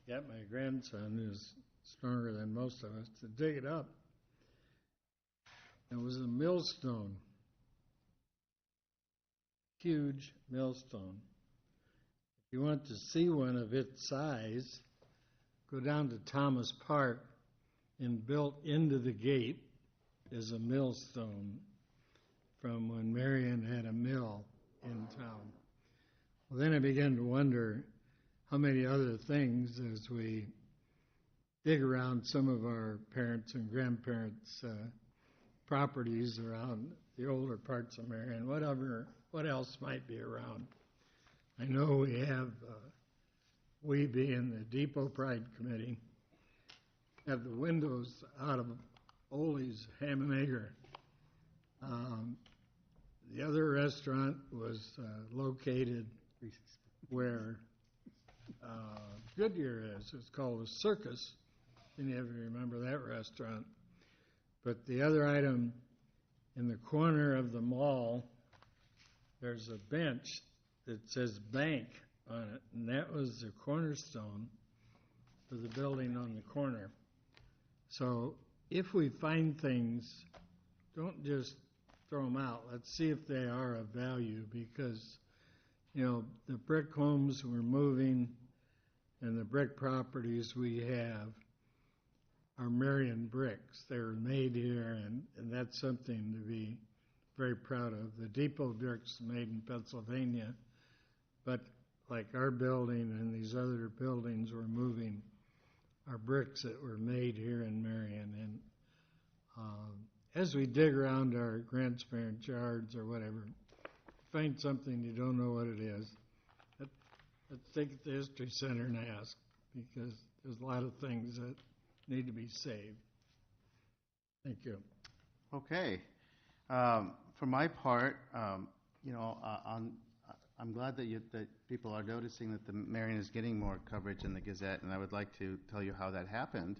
got my grandson, who's stronger than most of us, to dig it up. It was a millstone, huge millstone. If you want to see one of its size, go down to Thomas Park, and built into the gate is a millstone from when Marion had a mill in town. Well, then I began to wonder how many other things, as we dig around some of our parents' and grandparents' properties around the older parts of Marion, what else might be around. I know we have we being the Depot Pride Committee, have the windows out of Ole's Ham and Egger. The other restaurant was located where Goodyear is. It's called a Circus. Any of you remember that restaurant? But the other item, in the corner of the mall, there's a bench that says bank on it, and that was the cornerstone for the building on the corner. So if we find things, don't just throw them out. Let's see if they are of value, because, you know, the brick homes we're moving and the brick properties we have are Marion bricks. They're made here, and that's something to be very proud of. The depot bricks made in Pennsylvania, but like our building and these other buildings we're moving are bricks that were made here in Marion. And as we dig around our grandparents' yards or whatever, find something you don't know what it is, let's take it to the History Center and ask, because there's a lot of things that need to be saved. Thank you. Okay. For my part, you know, I'm glad that people are noticing that the Marion is getting more coverage in the Gazette, and I would like to tell you how that happened.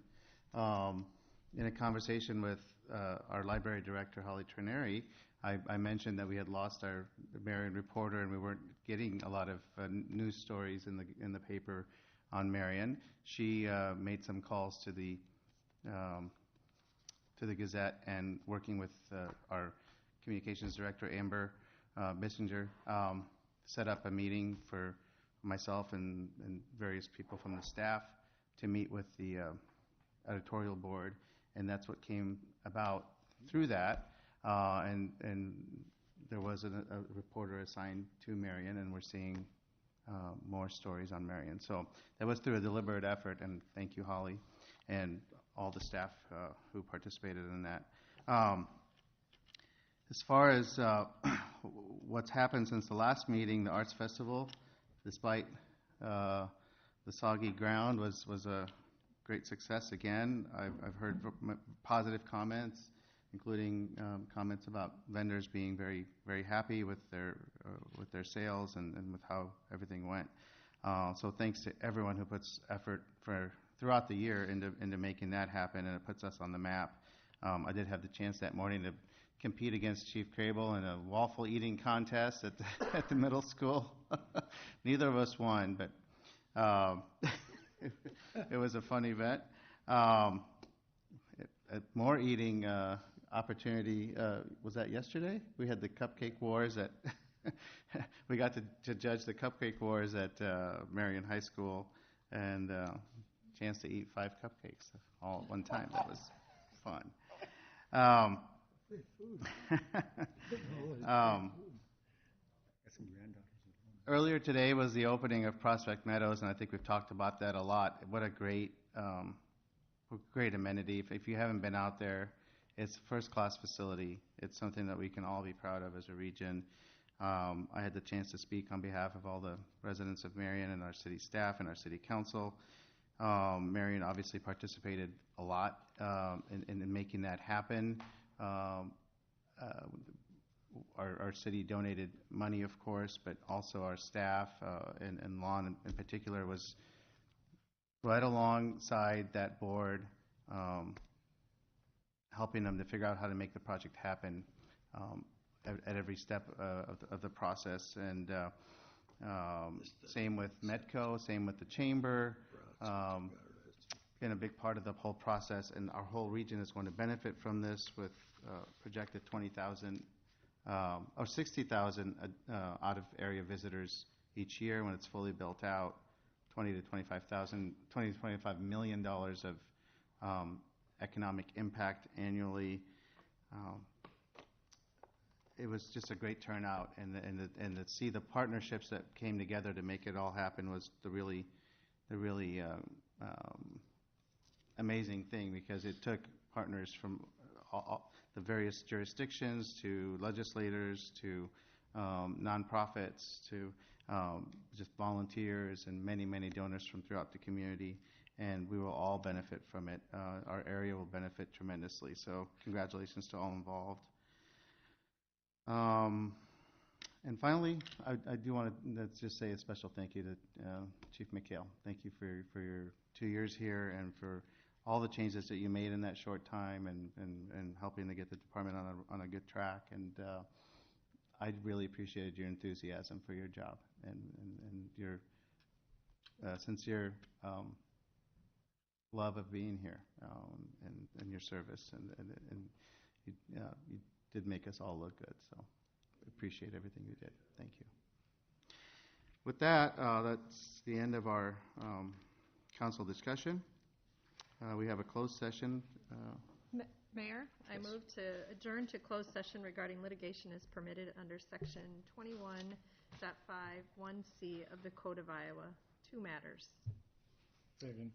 In a conversation with our library director, Holly Trineri, I mentioned that we had lost our Marion reporter, and we weren't getting a lot of news stories in the paper on Marion. She made some calls to the Gazette, and working with our communications director, Amber Bissinger, set up a meeting for myself and various people from the staff to meet with the editorial board, and that's what came about through that. And there was a reporter assigned to Marion, and we're seeing more stories on Marion. So that was through a deliberate effort, and thank you, Holly, and all the staff who participated in that. As far as what's happened since the last meeting, the Arts Festival, despite the soggy ground, was a great success again. I've heard positive comments, including comments about vendors being very, very happy with their sales and with how everything went. So thanks to everyone who puts effort throughout the year into making that happen, and it puts us on the map. I did have the chance that morning to compete against Chief Crable in a waffle eating contest at the middle school. Neither of us won, but it was a fun event. More eating opportunity, was that yesterday? We had the cupcake wars at, we got to judge the cupcake wars at Marion High School, and chance to eat 5 cupcakes all at one time. That was fun. Earlier today was the opening of Prospect Meadows, and I think we've talked about that a lot. What a great amenity. If you haven't been out there, it's a first-class facility. It's something that we can all be proud of as a region. I had the chance to speak on behalf of all the residents of Marion and our city staff and our city council. Marion obviously participated a lot in making that happen. Our city donated money, of course, but also our staff and Lon in particular was right alongside that board, helping them to figure out how to make the project happen at every step of the process. And same with Medco, same with the chamber. Been a big part of the whole process, and our whole region is going to benefit from this with projected 20,000 or 60,000 out-of-area visitors each year when it's fully built out. 20 to 25 million dollars of economic impact annually. It was just a great turnout, and to see the partnerships that came together to make it all happen was the really amazing thing, because it took partners from all the various jurisdictions to legislators to nonprofits to just volunteers and many donors from throughout the community, and we will all benefit from it. Our area will benefit tremendously, so congratulations to all involved. And finally, I do want to just say a special thank you to Chief McHale. Thank you for your 2 years here and for all the changes that you made in that short time and helping to get the department on a good track. And I really appreciated your enthusiasm for your job and your sincere love of being here and your service. And you did make us all look good. So appreciate everything you did. Thank you. With that, that's the end of our council discussion. We have a closed session. Mayor, I move to adjourn to closed session regarding litigation as permitted under Section 21.51C of the Code of Iowa. 2 matters. Second.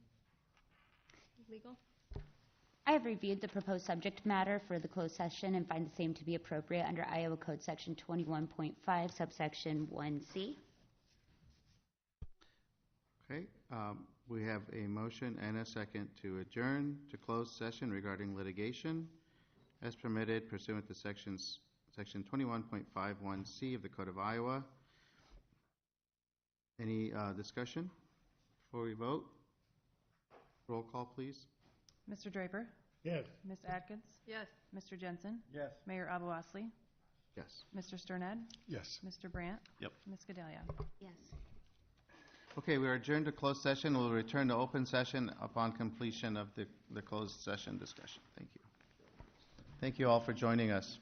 Legal? I have reviewed the proposed subject matter for the closed session and find the same to be appropriate under Iowa Code Section 21.5, subsection 1C. Okay, we have a motion and a second to adjourn to closed session regarding litigation as permitted pursuant to Section 21.51C of the Code of Iowa. Any discussion before we vote? Roll call, please. Mr. Draper? Yes. Ms. Atkins? Yes. Mr. Jensen? Yes. Mayor Abu-Osley? Yes. Mr. Sternad? Yes. Mr. Brandt? Yep. Ms. Gedalia? Yes. Okay, we are adjourned to closed session. We'll return to open session upon completion of the closed session discussion. Thank you. Thank you all for joining us.